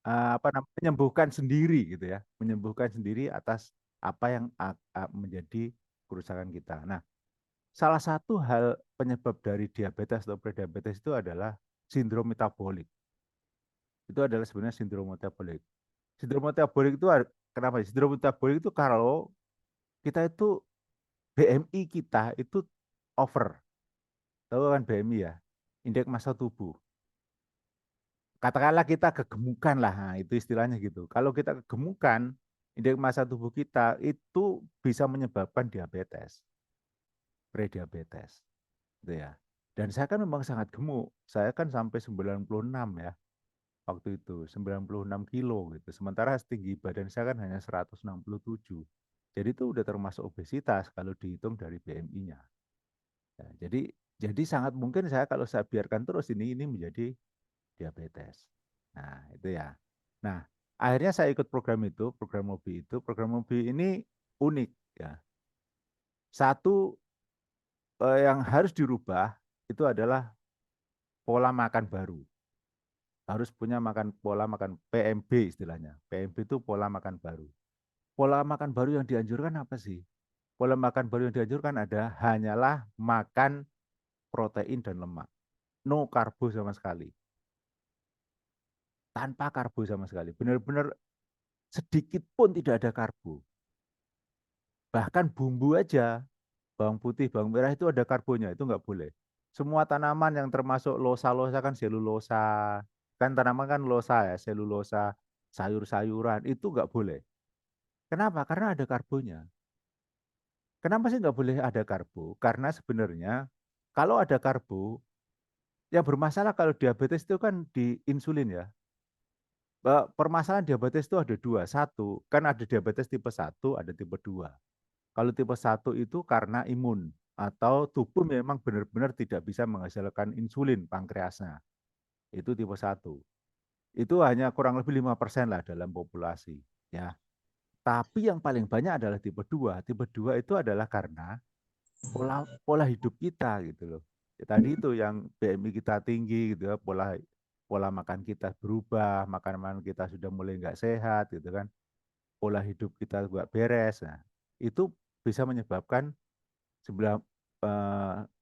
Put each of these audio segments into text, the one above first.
apa namanya, menyembuhkan sendiri gitu ya, menyembuhkan sendiri atas apa yang menjadi kerusakan kita. Nah, salah satu hal penyebab dari diabetes atau prediabetes itu adalah sindrom metabolik. Itu adalah sebenarnya sindrom metabolik. Sindrom metabolik itu kenapa? Sindrom metabolik itu kalau kita itu BMI kita itu over. Tahu kan BMI ya? Indeks massa tubuh. Katakanlah kita kegemukan lah, nah, itu istilahnya gitu. Kalau kita kegemukan, indeks massa tubuh kita itu bisa menyebabkan diabetes, prediabetes, gitu ya. Dan saya kan memang sangat gemuk. Saya kan sampai 96 ya waktu itu, 96 kilo gitu. Sementara tinggi badan saya kan hanya 167. Jadi itu udah termasuk obesitas kalau dihitung dari BMI-nya. Ya, jadi sangat mungkin saya kalau saya biarkan terus ini menjadi diabetes. Nah, itu ya. Nah, akhirnya saya ikut program itu, program Mobi itu. Program Mobi ini unik ya. Satu yang harus dirubah itu adalah pola makan baru. Harus punya pola makan PMB istilahnya. PMB itu pola makan baru. Pola makan baru yang dianjurkan apa sih? Pola makan baru yang dianjurkan hanyalah makan protein dan lemak. No karbo sama sekali. Tanpa karbo sama sekali. Benar-benar sedikit pun tidak ada karbo. Bahkan bumbu aja, bawang putih, bawang merah itu ada karbonnya, itu nggak boleh. Semua tanaman yang termasuk losa-losa kan selulosa, kan tanaman kan losa ya, selulosa, sayur-sayuran, itu nggak boleh. Kenapa? Karena ada karbonnya. Kenapa sih nggak boleh ada karbo? Karena sebenarnya kalau ada karbo, yang bermasalah kalau diabetes itu kan di insulin ya. Permasalahan diabetes itu ada dua. Satu, kan ada diabetes tipe satu, ada tipe 2. Kalau tipe satu itu karena imun atau tubuh memang benar-benar tidak bisa menghasilkan insulin pankreasnya. Itu tipe satu. Itu hanya kurang lebih 5% lah dalam populasi, ya. Tapi yang paling banyak adalah tipe 2. Tipe 2 itu adalah karena pola pola hidup kita gitu loh. Ya, tadi itu yang BMI kita tinggi gitu ya, pola pola makan kita berubah, makanan kita sudah mulai nggak sehat gitu kan. Pola hidup kita nggak beres. Nah, itu bisa menyebabkan sebelah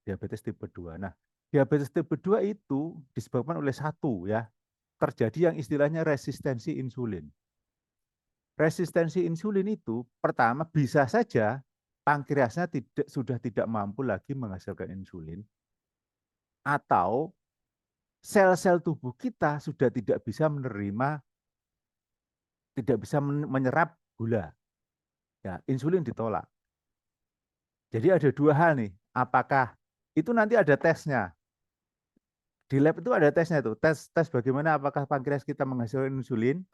diabetes tipe 2. Nah, diabetes tipe 2 itu disebabkan oleh satu ya, terjadi yang istilahnya resistensi insulin. Resistensi insulin itu pertama bisa saja pankreasnya sudah tidak mampu lagi menghasilkan insulin atau sel-sel tubuh kita sudah tidak bisa menerima, tidak bisa menyerap gula. Ya, insulin ditolak. Jadi ada dua hal nih. Apakah itu nanti ada tesnya? Di lab itu ada tesnya tuh. Tes bagaimana apakah pankreas kita menghasilkan insulin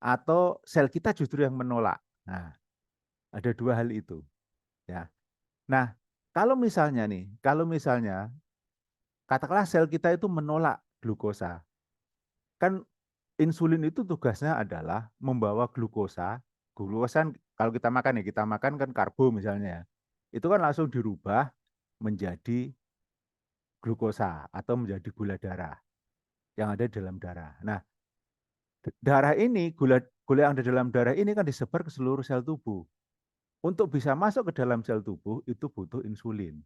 atau sel kita justru yang menolak. Nah, ada dua hal itu, ya. Nah, kalau misalnya katakanlah sel kita itu menolak glukosa. Kan insulin itu tugasnya adalah membawa glukosa. Glukosa kalau kita makan ya, kita makan kan karbo misalnya ya. Itu kan langsung dirubah menjadi glukosa atau menjadi gula darah yang ada di dalam darah. Nah, darah ini, gula yang ada dalam darah ini kan disebar ke seluruh sel tubuh. Untuk bisa masuk ke dalam sel tubuh itu butuh insulin.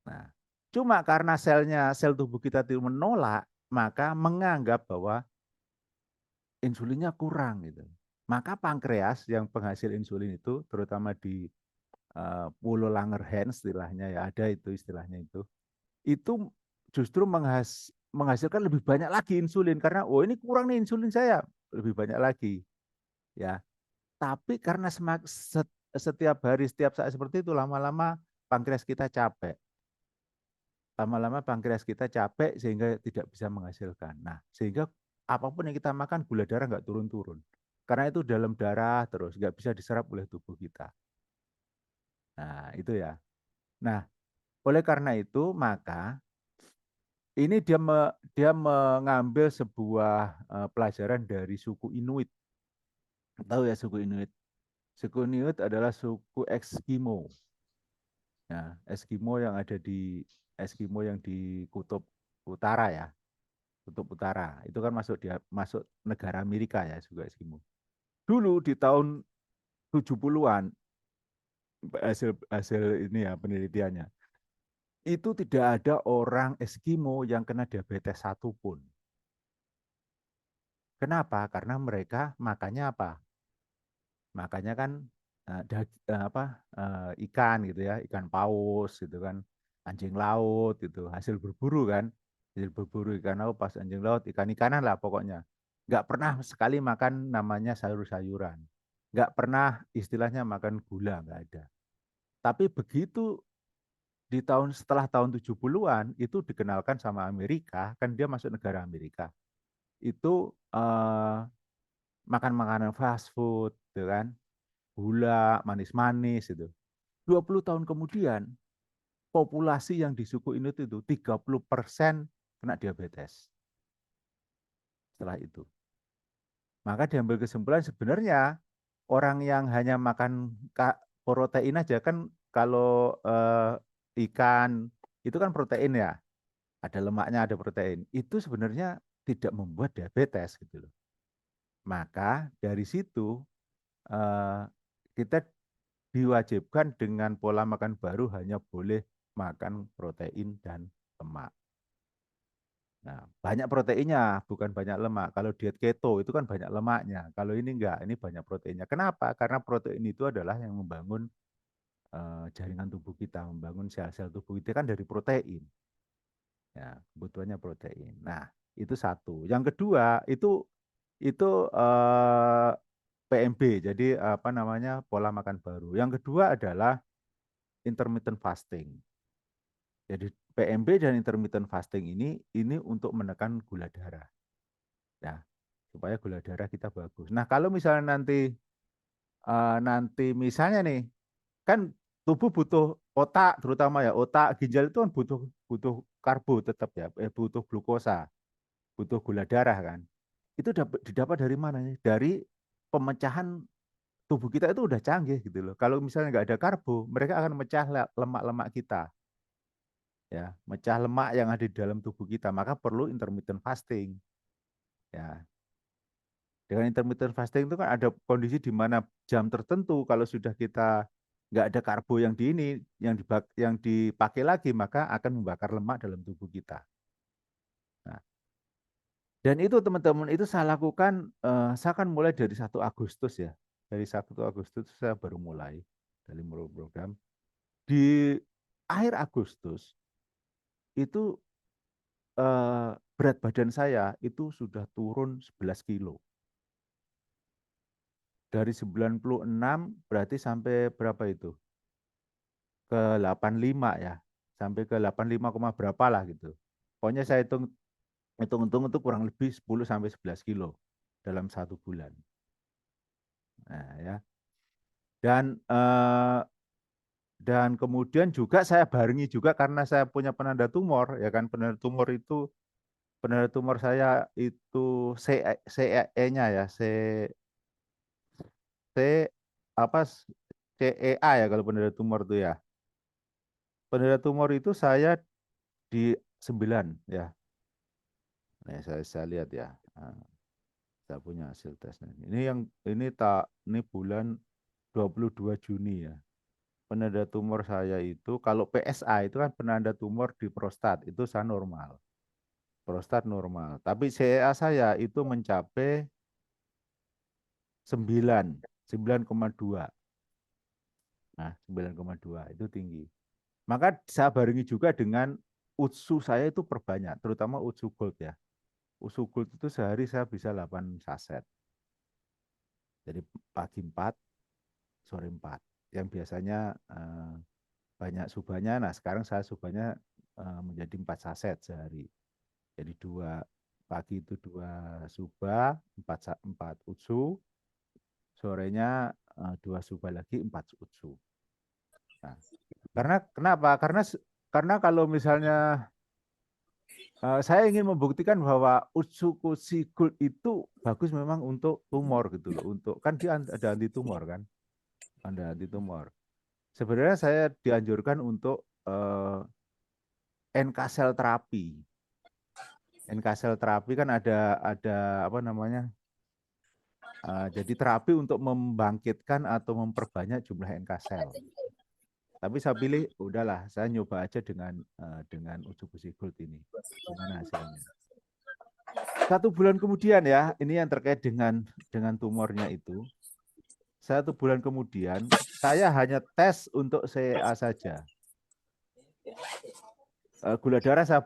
Nah, cuma karena sel tubuh kita itu menolak, maka menganggap bahwa insulinnya kurang gitu. Maka pankreas yang penghasil insulin itu, terutama di Pulau Langerhans istilahnya ya, ada itu istilahnya itu justru menghasilkan lebih banyak lagi insulin karena oh ini kurang nih insulin saya, lebih banyak lagi ya. Tapi karena setiap hari, setiap saat seperti itu, lama-lama pankreas kita capek. Lama-lama pankreas kita capek sehingga tidak bisa menghasilkan. Nah, sehingga apapun yang kita makan, gula darah nggak turun-turun. Karena itu dalam darah terus, nggak bisa diserap oleh tubuh kita. Nah, itu ya. Nah, oleh karena itu, maka ini dia mengambil sebuah pelajaran dari suku Inuit. Tahu ya suku Inuit? Suku Inuit adalah suku Eskimo. Ya, Eskimo yang di Kutub Utara ya. Kutub Utara. Itu kan masuk negara Amerika ya juga Eskimo. Dulu di tahun 70-an hasil hasil ini ya penelitiannya. Itu tidak ada orang Eskimo yang kena diabetes satupun. Kenapa? Karena mereka makannya apa? Makanya kan ikan gitu ya, ikan paus gitu kan, anjing laut gitu, hasil berburu kan, hasil berburu ikan laut, pas anjing laut, ikan-ikanan lah pokoknya. Nggak pernah sekali makan namanya sayur-sayuran, nggak pernah istilahnya makan gula, nggak ada. Tapi begitu di setelah tahun 70-an itu dikenalkan sama Amerika, kan dia masuk negara Amerika, itu makan makanan fast food, gitu kan, gula, manis-manis itu. 20 tahun kemudian, populasi yang di suku Inuit itu 30% kena diabetes setelah itu. Maka diambil kesimpulan sebenarnya orang yang hanya makan protein aja kan kalau ikan itu kan protein ya, ada lemaknya, ada protein. Itu sebenarnya tidak membuat diabetes gitu loh. Maka dari situ eh, kita diwajibkan dengan pola makan baru hanya boleh makan protein dan lemak. Nah, banyak proteinnya, bukan banyak lemak. Kalau diet keto itu kan banyak lemaknya. Kalau ini enggak, ini banyak proteinnya. Kenapa? Karena protein itu adalah yang membangun jaringan tubuh kita, membangun sel-sel tubuh kita kan dari protein. Ya, kebutuhannya protein. Nah, itu satu. Yang kedua itu PMB, jadi apa namanya pola makan baru. Yang kedua adalah intermittent fasting. Jadi PMB dan intermittent fasting ini untuk menekan gula darah. Ya, supaya gula darah kita bagus. Nah, kalau misalnya nanti misalnya nih, kan tubuh butuh otak terutama ya, otak ginjal itu kan butuh butuh karbo tetap ya, butuh glukosa, butuh gula darah kan. Itu didapat dari mana nih? Dari pemecahan tubuh kita itu udah canggih gitu loh. Kalau misalnya nggak ada karbo, mereka akan mecah lemak-lemak kita. Ya, mecah lemak yang ada di dalam tubuh kita, maka perlu intermittent fasting. Ya, dengan intermittent fasting itu kan ada kondisi di mana jam tertentu kalau sudah kita nggak ada karbo yang di ini yang dipakai lagi maka akan membakar lemak dalam tubuh kita. Nah, dan itu teman-teman itu saya lakukan saya kan mulai dari 1 Agustus ya. Dari 1 Agustus saya baru mulai dari mulai program. Di akhir Agustus itu berat badan saya itu sudah turun 11 kilo. Dari 96 berarti sampai berapa itu? Ke 85 ya. Sampai ke 85, berapa lah gitu. Pokoknya saya hitung-hitung itu kurang lebih 10 sampai 11 kilo dalam 1 bulan. Nah, ya. Dan dan kemudian juga saya barengi juga karena saya punya penanda tumor ya kan penanda tumor saya itu CE-nya ya C apa CEA ya kalau penanda tumor itu ya. Penanda tumor itu saya di 9 ya. Nah, saya lihat ya. Nah, saya punya hasil tesnya. Ini bulan 22 Juni ya. Penanda tumor saya itu kalau PSA itu kan penanda tumor di prostat itu saya normal. Prostat normal. Tapi CEA saya itu mencapai 9, 9,2. Nah, 9,2 itu tinggi. Maka saya barengi juga dengan UTSU saya itu perbanyak, terutama UTSU Gold ya. UTSU Gold itu sehari saya bisa 8 saset. Jadi pagi 4, sore 4. Yang biasanya banyak subanya, nah sekarang saya subanya menjadi 4 saset sehari. Jadi pagi itu 2 suba, 4 UTSU, sorenya 2 suba lagi 4 UTSU. Nah, karena kenapa? Karena kalau misalnya saya ingin membuktikan bahwa Utsukushi Gold itu bagus memang untuk tumor gitu loh. Untuk kan dia ada anti tumor kan, ada anti tumor. Sebenarnya saya dianjurkan untuk NK sel terapi. NK cell terapi kan ada apa namanya? Jadi terapi untuk membangkitkan atau memperbanyak jumlah NK cell. Tapi saya pilih udahlah, saya nyoba aja dengan uji Gold ini. Gimana hasilnya? 1 bulan kemudian ya, ini yang terkait dengan tumornya itu. 1 bulan kemudian, saya hanya tes untuk CA saja. Gula darah saya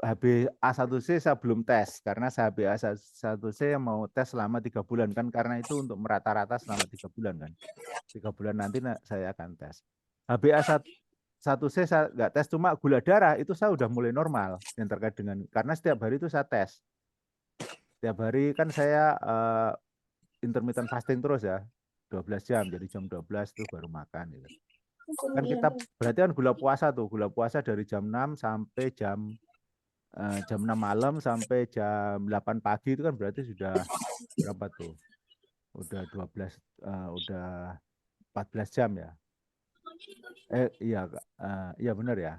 HbA1c saya belum tes karena saya HbA1c yang mau tes selama 3 bulan kan karena itu untuk merata-rata selama 3 bulan kan. 3 bulan nanti saya akan tes. HbA1c saya nggak tes, cuma gula darah itu saya udah mulai normal yang terkait dengan karena setiap hari itu saya tes. Setiap hari kan saya intermittent fasting terus ya, 12 jam, jadi jam 12 itu baru makan gitu. Kan kita berarti kan gula puasa dari jam 6 sampai jam 6 malam sampai jam 8 pagi itu kan berarti sudah berapa tuh? Udah 12 udah 14 jam ya. Iya iya benar ya.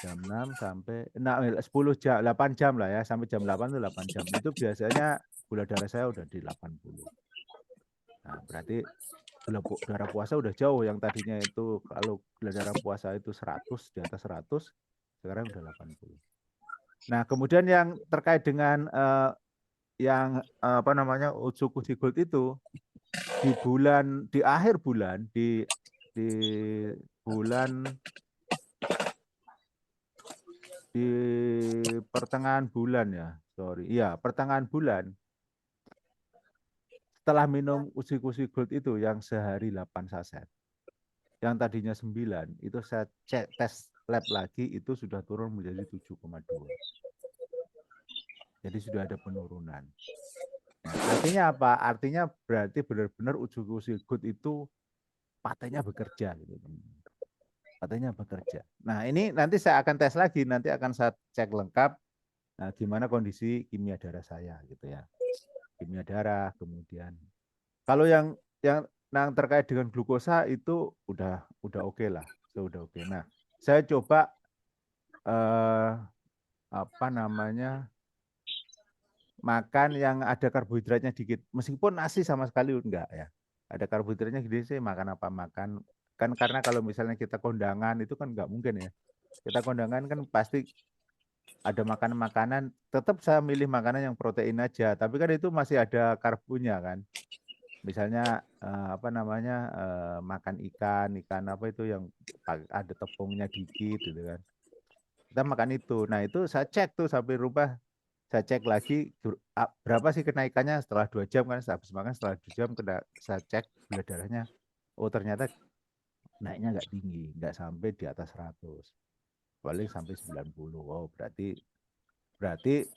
Jam 6 sampai 10 jam, 8 jam lah ya, sampai jam 8 itu 8 jam. Itu biasanya gula darah saya udah di 80. Nah, berarti gula darah puasa udah jauh, yang tadinya itu kalau gula darah puasa itu 100, di atas 100, sekarang udah 80. Nah, kemudian yang terkait dengan yang apa namanya Utsukushi Gold itu di akhir bulan di bulan di pertengahan bulan ya, sorry, iya pertengahan bulan setelah minum Utsukushi Gold itu yang sehari 8 saset, yang tadinya 9 itu saya cek tes lab lagi itu sudah turun menjadi 7,2. Jadi sudah ada penurunan. Nah, artinya apa? Artinya berarti benar-benar Utsukushi Gold itu patenya bekerja gitu. Patenya bekerja. Nah, ini nanti saya akan tes lagi, nanti akan saya cek lengkap gimana kondisi kimia darah saya gitu ya. Kimia darah, kemudian kalau yang terkait dengan glukosa itu udah oke lah, sudah oke. Nah, saya coba eh, apa namanya makan yang ada karbohidratnya dikit, meskipun nasi sama sekali enggak ya. Ada karbohidratnya gede sih, makan apa makan. Kan karena kalau misalnya kita kondangan itu kan nggak mungkin ya. Kita kondangan kan pasti ada makanan-makanan, tetap saya milih makanan yang protein aja, tapi kan itu masih ada karbonya kan. Misalnya apa namanya makan ikan apa itu yang ada tepungnya dikit gitu kan. Kita makan itu. Nah, itu saya cek tuh sampai rubah. Saya cek lagi berapa sih kenaikannya setelah 2 jam kan, habis makan setelah 2 jam saya cek gula darahnya. Oh, ternyata naiknya nggak tinggi, nggak sampai di atas 100. Paling sampai 90. Oh, berarti berarti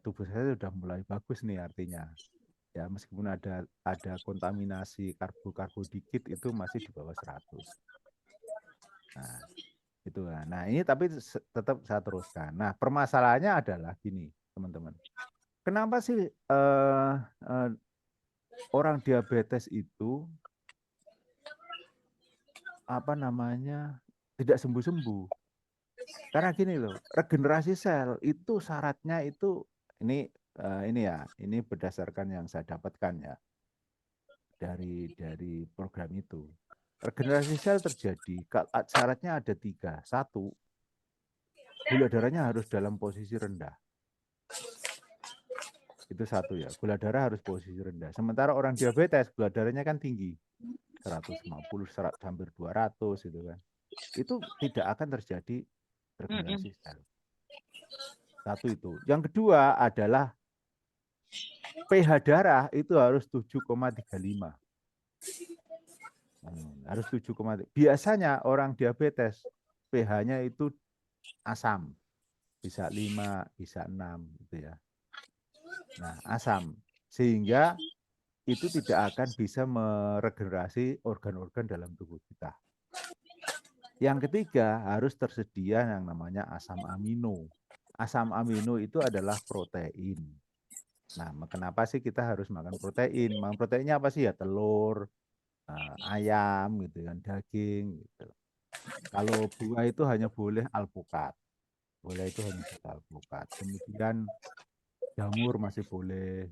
tubuh saya sudah mulai bagus nih artinya. Ya, meskipun ada kontaminasi karbo-karbo dikit itu masih di bawah 100. Nah, itu kan. Nah, ini tapi tetap saya teruskan. Nah, permasalahannya adalah gini, teman-teman. Kenapa sih eh, orang diabetes itu apa namanya tidak sembuh-sembuh? Karena gini loh, regenerasi sel itu syaratnya itu ini ya, ini berdasarkan yang saya dapatkan ya dari program itu. Regenerasi sel terjadi syaratnya ada 3. Satu, gula darahnya harus dalam posisi rendah. Itu satu ya, gula darah harus posisi rendah. Sementara orang diabetes gula darahnya kan tinggi, 150, 100, hampir 200 gitu kan. Itu tidak akan terjadi regenerasi sel. Satu itu. Yang kedua adalah pH darah itu harus 7,35. Harus 7,3. Biasanya orang diabetes pH-nya itu asam. Bisa 5, bisa 6 gitu ya. Nah, asam. Sehingga itu tidak akan bisa meregenerasi organ-organ dalam tubuh kita. Yang ketiga, harus tersedia yang namanya asam amino. Asam amino itu adalah protein. Nah, kenapa sih kita harus makan protein? Makan proteinnya apa sih ya? Telur, ayam gitu kan, daging gitu. Kalau buah itu hanya boleh alpukat. boleh itu hanya 1 alpukat. Kemudian jamur masih boleh.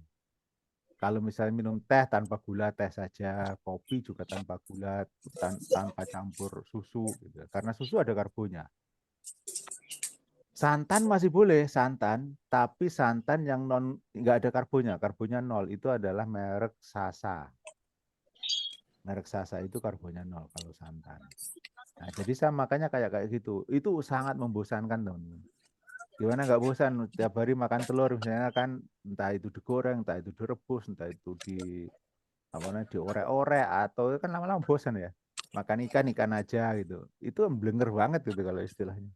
Kalau misalnya minum teh tanpa gula, teh saja, kopi juga tanpa gula, tanpa campur susu, gitu. Karena susu ada karbonya. Santan masih boleh, santan, tapi santan yang nggak ada karbonnya, karbonnya 0 itu adalah merek Sasa. Merek Sasa itu karbonnya 0 kalau santan. Nah, jadi saya makanya kayak gitu. Itu sangat membosankan, teman-teman. Gimana nggak bosan? Tiap hari makan telur, misalnya kan, entah itu digoreng, entah itu direbus, entah itu apa namanya, diorek-orek, atau kan lama-lama bosan ya. Makan ikan, ikan aja gitu. Itu blenger banget gitu kalau istilahnya.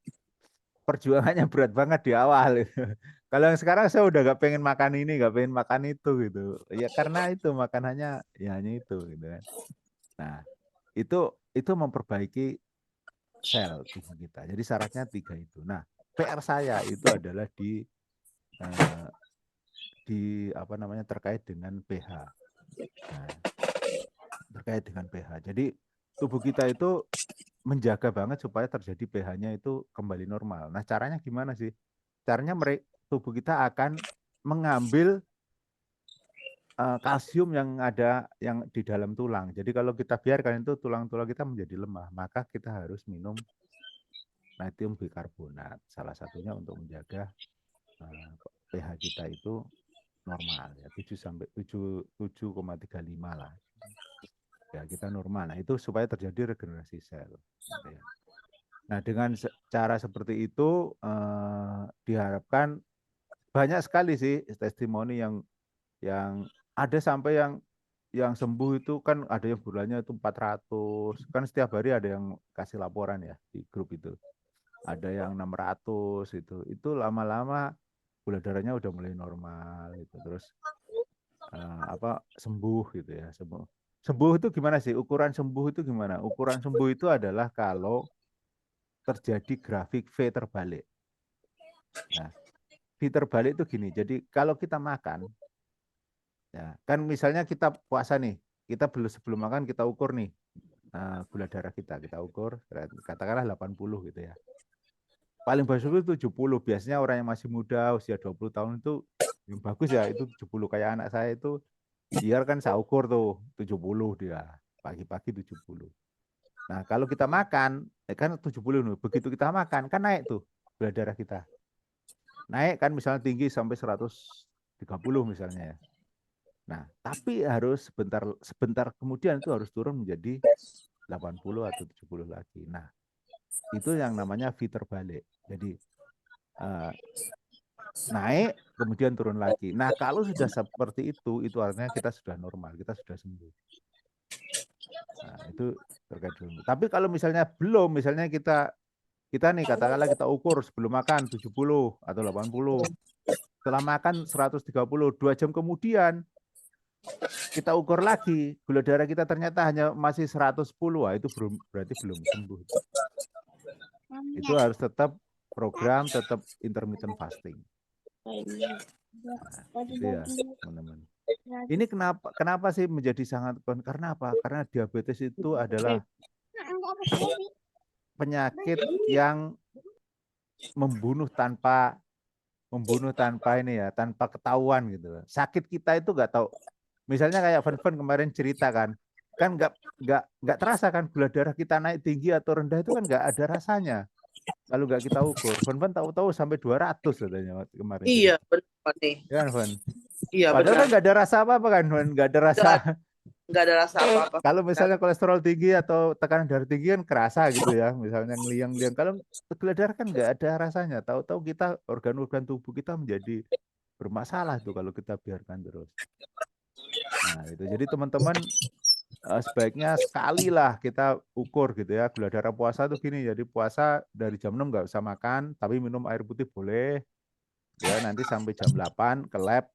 Perjuangannya berat banget di awal gitu. Kalau yang sekarang saya udah gak pengen makan ini, gak pengen makan itu gitu. Ya karena itu makanannya ya hanya itu gitu kan. Nah, itu memperbaiki sel tubuh kita. Jadi syaratnya 3 itu. Nah, PR saya itu adalah eh, di apa namanya terkait dengan pH. Nah, terkait dengan pH. Jadi tubuh kita itu menjaga banget supaya terjadi pH-nya itu kembali normal. Nah, caranya gimana sih? Caranya tubuh kita akan mengambil kalsium yang ada yang di dalam tulang. Jadi kalau kita biarkan itu tulang-tulang kita menjadi lemah, maka kita harus minum natrium bikarbonat. Salah satunya untuk menjaga pH kita itu normal ya 7 sampai 7,35 lah. Ya, kita normal. Nah, itu supaya terjadi regenerasi sel. Gitu ya. Nah, dengan cara seperti itu diharapkan banyak sekali sih testimoni yang ada sampai yang sembuh itu kan ada yang bulannya itu 400. Kan setiap hari ada yang kasih laporan ya di grup itu. Ada yang 600 itu. Itu lama-lama gula darahnya udah mulai normal gitu. Terus apa sembuh gitu ya, sembuh. Sembuh itu gimana sih? Ukuran sembuh itu gimana? Ukuran sembuh itu adalah kalau terjadi grafik V terbalik. Nah, V terbalik itu gini. Jadi kalau kita makan, ya kan misalnya kita puasa nih, kita belum sebelum makan kita ukur nih gula darah kita ukur, katakanlah 80 gitu ya. Paling bagus itu 70. Biasanya orang yang masih muda, usia 20 tahun itu yang bagus ya itu 70. Kayak anak saya itu, dia kan saya ukur tuh 70 dia. Pagi-pagi 70. Nah, kalau kita makan, kan 70 nih. Begitu kita makan, kan naik tuh gula darah kita. Naik kan misalnya tinggi sampai 130 misalnya ya. Nah, tapi harus sebentar sebentar kemudian itu harus turun menjadi 80 atau 70 lagi. Nah, itu yang namanya V terbalik. Jadi eh, naik kemudian turun lagi. Nah, kalau sudah seperti itu artinya kita sudah normal, kita sudah sembuh. Nah, itu terkait dengan. Tapi kalau misalnya belum, misalnya kita kita nih katakanlah kita ukur sebelum makan 70 atau 80. Setelah makan 130, 2 jam kemudian kita ukur lagi, gula darah kita ternyata hanya masih 110. Wah, itu berarti belum sembuh. Itu harus tetap program, tetap intermittent fasting. Nah, itu ya, teman-teman. Ini kenapa kenapa sih menjadi sangat karena apa? Karena diabetes itu adalah penyakit yang membunuh tanpa ini ya, tanpa ketahuan gitu loh. Sakit kita itu nggak tahu. Misalnya kayak Van kemarin cerita kan nggak terasa kan gula darah kita naik tinggi atau rendah itu kan nggak ada rasanya. Kalau nggak kita ukur, Van tahu-tahu sampai 200 katanya kemarin Iya, cerita. benar nih. Ya kan, Van? Iya, Padahal benar. kan nggak ada rasa apa-apa kan, Van? Nggak ada rasa. Nggak ada rasa apa-apa. Kalau misalnya kolesterol tinggi atau tekanan darah tinggi kan kerasa gitu ya, misalnya ngeliang-liang. Kalau gula darah kan nggak ada rasanya. Tahu-tahu kita organ-organ tubuh kita menjadi bermasalah tuh kalau kita biarkan terus. Nah, itu. Jadi teman-teman sebaiknya sekali lah kita ukur gitu ya. Gula darah puasa tuh gini, jadi puasa dari jam 6 nggak usah makan, tapi minum air putih boleh. Ya, nanti sampai jam 8 ke lab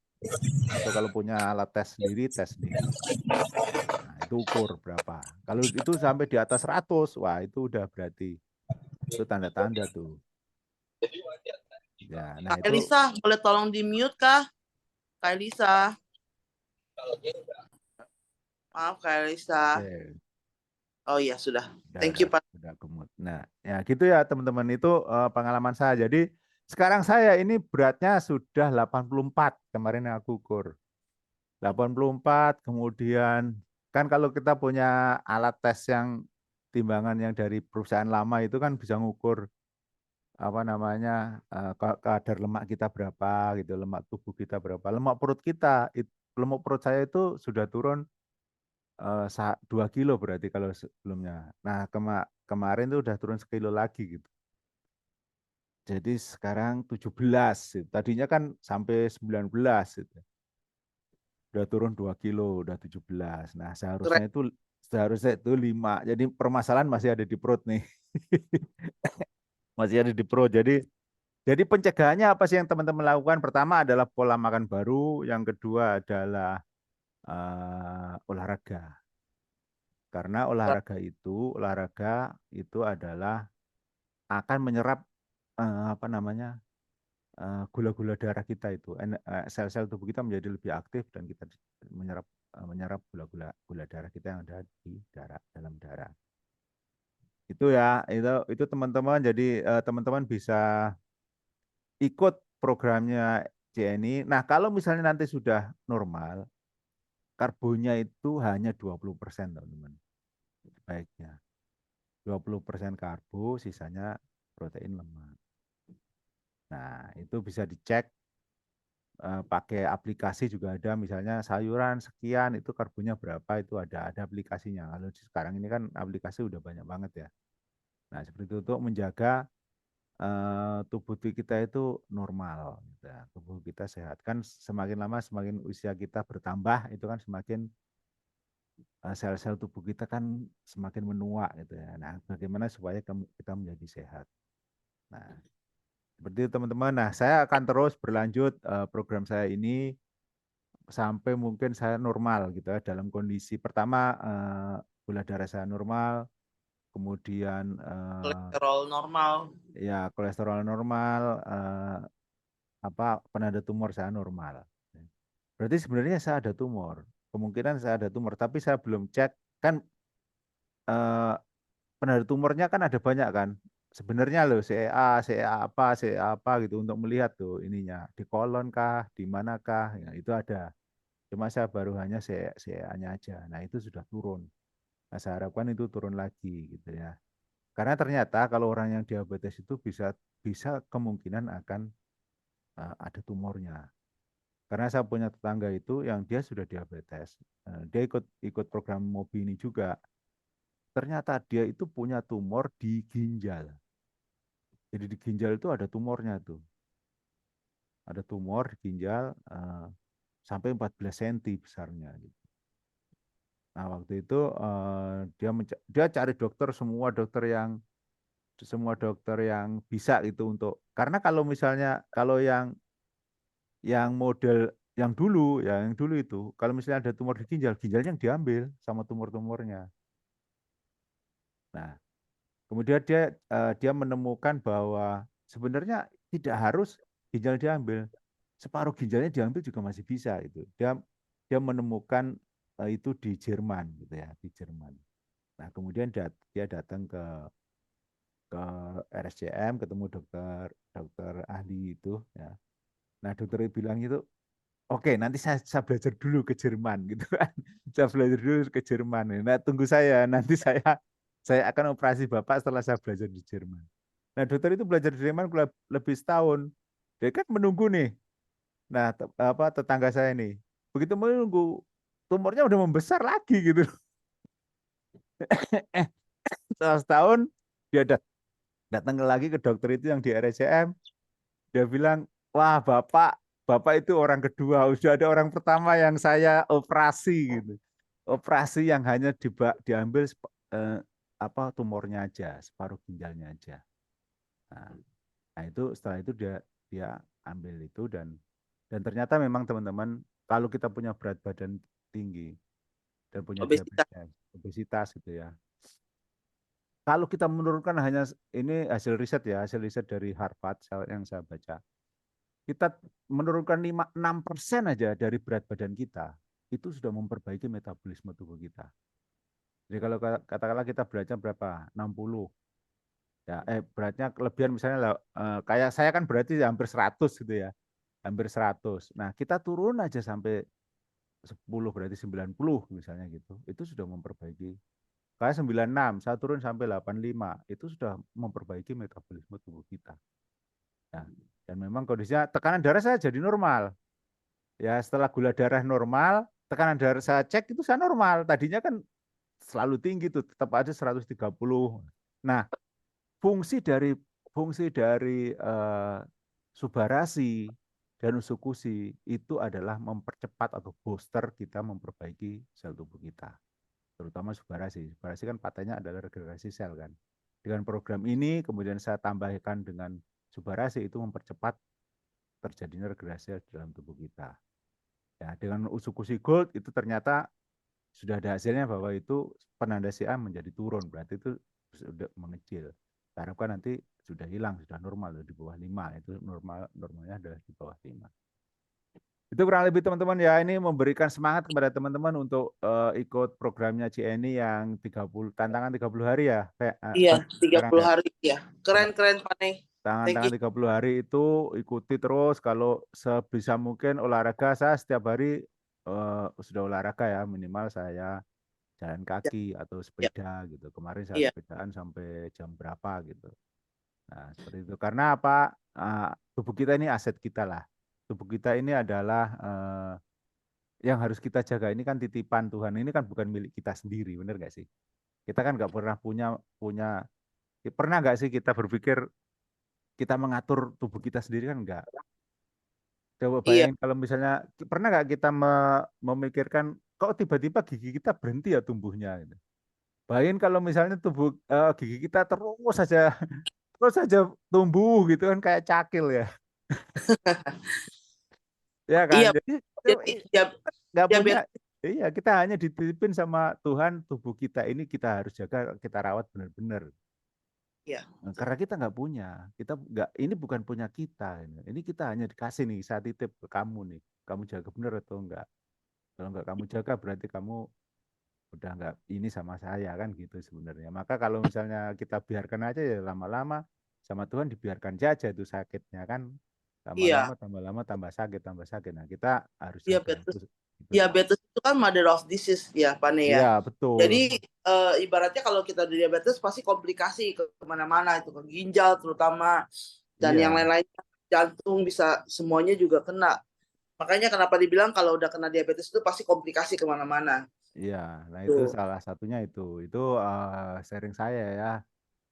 atau kalau punya alat tes sendiri, tes sendiri. Nah, itu ukur berapa. Kalau itu sampai di atas 100, wah itu udah berarti itu tanda-tanda tuh. Ya, nah Kak itu Elisa, boleh tolong di mute kah? Kak Elisa. Maaf Kak Elisa. eh, Oh iya, sudah. udah Thank udah you, Pak. udah gemut. Nah, ya gitu ya teman-teman itu pengalaman saya. Jadi Sekarang saya ini beratnya sudah 84 kemarin yang aku ukur. 84 kemudian kan kalau kita punya alat tes yang timbangan yang dari perusahaan lama itu kan bisa ngukur apa namanya kadar lemak kita berapa gitu, lemak tubuh kita berapa, lemak perut kita, lemak perut saya itu sudah turun 2 kilo berarti kalau sebelumnya. Nah kemarin tuh udah turun sekilo lagi gitu. Jadi sekarang 17, gitu. Tadinya kan sampai 19 gitu. Udah turun 2 kilo, udah 17. Nah, Keren. seharusnya itu 5. Jadi permasalahan masih ada di perut nih. Masih ada di perut. Jadi pencegahannya apa sih yang teman-teman lakukan? Pertama adalah pola makan baru, yang kedua adalah olahraga. Karena olahraga itu adalah akan menyerap apa namanya? Gula-gula darah kita itu, sel-sel tubuh kita menjadi lebih aktif dan kita menyerap gula darah kita yang ada di dalam darah. Itu ya, itu teman-teman. Jadi teman-teman bisa ikut programnya JNI. Nah, kalau misalnya nanti sudah normal, karbonnya itu hanya 20%, teman-teman. Baiknya 20% karbo, sisanya protein lemak. Nah, itu bisa dicek pakai aplikasi juga ada, misalnya sayuran sekian itu karbonnya berapa, itu ada aplikasinya. Kalau sekarang ini kan aplikasi udah banyak banget ya. Nah, seperti itu untuk menjaga tubuh kita itu normal gitu ya. Tubuh kita sehat. Kan semakin lama semakin usia kita bertambah itu kan semakin sel-sel tubuh kita kan semakin menua gitu ya. Nah, bagaimana supaya kita menjadi sehat. Nah, seperti itu teman-teman. Nah, saya akan terus berlanjut program saya ini sampai mungkin saya normal gitu ya, dalam kondisi pertama gula darah saya normal, kemudian Kolesterol normal. ya kolesterol normal, apa penanda tumor saya normal. Berarti sebenarnya saya ada tumor. Kemungkinan saya ada tumor, tapi saya belum cek. Kan eh, penanda tumornya kan ada banyak kan. Sebenarnya loh CEA apa gitu untuk melihat tuh ininya di kolon kah, di manakah, ya, itu ada. Cuma saya baru hanya CEA-nya aja. Nah, itu sudah turun. Nah, saya harapkan itu turun lagi gitu ya. Karena ternyata kalau orang yang diabetes itu bisa bisa kemungkinan akan ada tumornya. Karena saya punya tetangga itu yang dia sudah diabetes. Dia ikut ikut program MOBI ini juga. Ternyata dia itu punya tumor di ginjal. Jadi di ginjal itu ada tumornya tuh. Ada tumor di ginjal sampai 14 cm besarnya gitu. Nah, waktu itu dia cari dokter, semua dokter yang bisa itu untuk, karena kalau misalnya kalau yang dulu itu kalau misalnya ada tumor di ginjal, ginjalnya yang diambil sama tumor-tumornya. Nah, kemudian dia menemukan bahwa sebenarnya tidak harus ginjal diambil, separuh ginjalnya diambil juga masih bisa itu. Dia dia menemukan itu di Jerman gitu ya, di Jerman. Nah, kemudian dia datang ke RSCM, ketemu dokter dokter ahli itu ya. Nah, dokter itu bilang itu, oke, nanti saya belajar dulu ke Jerman gitu kan. Saya belajar dulu ke Jerman. Nah, tunggu saya, nanti saya akan operasi Bapak setelah saya belajar di Jerman. Nah, dokter itu belajar di Jerman lebih setahun. Dia kan menunggu nih. Nah, apa tetangga saya nih, begitu menunggu, tumornya udah membesar lagi gitu. Setelah setahun dia datang lagi ke dokter itu yang di RSCM. Dia bilang, wah bapak, bapak itu orang kedua, sudah ada orang pertama yang saya operasi gitu. Operasi yang hanya diambil eh, apa tumornya aja, separuh ginjalnya aja. Nah, nah, itu setelah itu dia dia ambil itu dan ternyata memang teman-teman, kalau kita punya berat badan tinggi dan punya Obesitas. diabetes, obesitas gitu ya. Kalau kita menurunkan hanya ini hasil riset ya, hasil riset dari Harvard yang saya baca, kita menurunkan 6% aja dari berat badan kita, itu sudah memperbaiki metabolisme tubuh kita. Jadi kalau katakanlah kita beratnya berapa? 60. Ya, beratnya kelebihan misalnya kayak saya kan berarti hampir 100 gitu ya. Hampir 100. Nah, kita turun aja sampai 10 berarti 90 misalnya gitu. Itu sudah memperbaiki. Kayak 96, saya turun sampai 85. Itu sudah memperbaiki metabolisme tubuh kita. Nah, dan memang kondisinya tekanan darah saya jadi normal. Ya, setelah gula darah normal, tekanan darah saya cek itu saya normal. Tadinya kan selalu tinggi tuh, tetap aja 130. Nah, fungsi dari subarasi dan usukusi itu adalah mempercepat atau booster kita memperbaiki sel tubuh kita, terutama subarasi. Subarasi kan patahnya adalah regenerasi sel kan. Dengan program ini kemudian saya tambahkan dengan subarasi itu mempercepat terjadinya regenerasi sel dalam tubuh kita. Ya, dengan usukusi gold itu ternyata sudah ada hasilnya bahwa itu penanda CA menjadi turun, berarti itu sudah mengecil. Kita harapkan nanti sudah hilang, sudah normal di bawah 5, itu normalnya adalah di bawah 5. Itu kurang lebih teman-teman ya, ini memberikan semangat kepada teman-teman untuk ikut programnya CNI yang 30 tantangan 30 hari ya. Kayak Iya, sekarang 30 ya. hari ya. Keren-keren Pak Ney. Thank Tangan-tangan you. 30 hari itu ikuti terus, kalau sebisa mungkin olahraga. Saya setiap hari sudah olahraga ya, minimal saya jalan Ya, kaki atau ya, sepeda gitu. Kemarin saya iya, sepedaan sampai jam berapa gitu. Nah, seperti itu. Karena apa? Tubuh kita ini aset kita lah. Tubuh kita ini adalah yang harus kita jaga. Ini kan titipan Tuhan. Ini kan bukan milik kita sendiri, bener nggak sih? Kita kan nggak pernah punya punya. Pernah nggak sih kita berpikir kita mengatur tubuh kita sendiri kan nggak? Coba iya. bayangin kalau misalnya pernah nggak kita memikirkan kok tiba-tiba gigi kita berhenti ya tumbuhnya gitu. Bayangin kalau misalnya gigi kita terus saja tumbuh gitu kan kayak cakil ya. Ya kan? Iya, Jadi jadi nggak punya, diabetes iya kita hanya dititipin sama Tuhan, tubuh kita ini kita harus jaga, kita rawat benar-benar. ya. Nah, karena kita nggak punya, kita nggak, ini bukan punya kita, ini kita hanya dikasih nih, saya titip ke kamu nih, kamu jaga benar atau enggak. Kalau nggak kamu jaga berarti kamu udah nggak ini sama saya kan gitu sebenarnya. Maka kalau misalnya kita biarkan aja ya lama-lama sama Tuhan dibiarkan saja itu sakitnya kan, Iya, lama-lama tambah sakit tambah sakit. Nah kita harus jaga diabetes. itu sih. Diabetes itu kan mother of disease ya, Pak Ney Iya ya. betul. Jadi ibaratnya kalau kita diabetes pasti komplikasi ke kemana-mana, itu ke ginjal terutama, dan yang Iya, lain-lain, jantung bisa, semuanya juga kena. Makanya kenapa dibilang kalau udah kena diabetes itu pasti komplikasi kemana-mana. iya. Nah itu Tuh. salah satunya itu. Itu sharing saya ya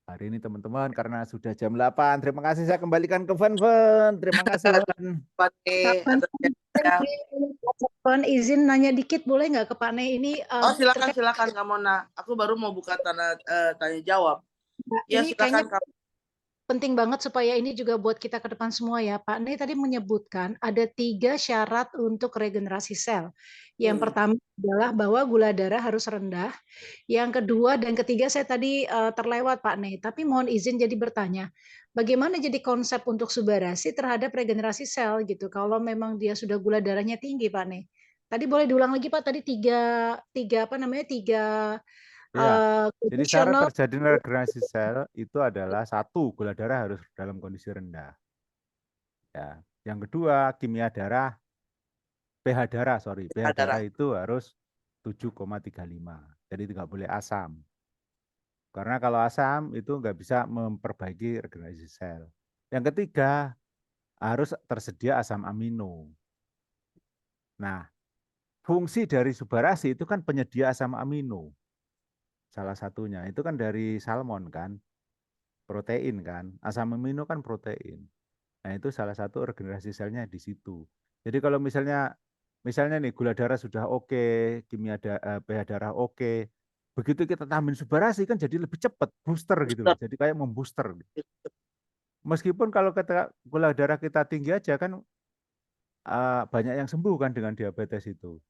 hari ini teman-teman karena sudah jam 8. Terima kasih, saya kembalikan ke Fen. Terima kasih Fen. Pak Ney, Kapan atas ya. Kapan izin nanya dikit boleh nggak ke Pak Ne ini Oh silakan terkait silakan Kak Mona. Aku baru mau buka tanya jawab. Ya ini silakan kayaknya Kak. penting banget supaya ini juga buat kita ke depan semua ya. Pak Ne tadi menyebutkan ada 3 syarat untuk regenerasi sel. Yang Hmm. pertama adalah bahwa gula darah harus rendah. Yang kedua dan ketiga saya tadi terlewat Pak Ne, tapi mohon izin jadi bertanya, bagaimana jadi konsep untuk subarasi terhadap regenerasi sel gitu? Kalau memang dia sudah gula darahnya tinggi Pak Ne. Tadi boleh diulang lagi Pak, tadi tiga, tiga apa namanya, tiga Iya. Jadi syarat conditional. terjadinya regenerasi sel itu adalah satu, gula darah harus dalam kondisi rendah. Ya. Yang kedua, kimia darah, pH darah Darah. itu harus 7,35. Jadi tidak boleh asam. Karena kalau asam itu nggak bisa memperbaiki regenerasi sel. Yang ketiga, harus tersedia asam amino. Nah, fungsi dari subarasi itu kan penyedia asam amino. Salah satunya itu kan dari salmon kan, protein kan. Asam amino kan protein. Nah, itu salah satu regenerasi selnya di situ. Jadi kalau misalnya nih gula darah sudah oke, pH darah oke, begitu kita tambahin subarasi kan jadi lebih cepat, booster gitu loh. Jadi kayak membooster. Meskipun kalau gula darah kita tinggi aja kan banyak yang sembuh kan dengan diabetes itu.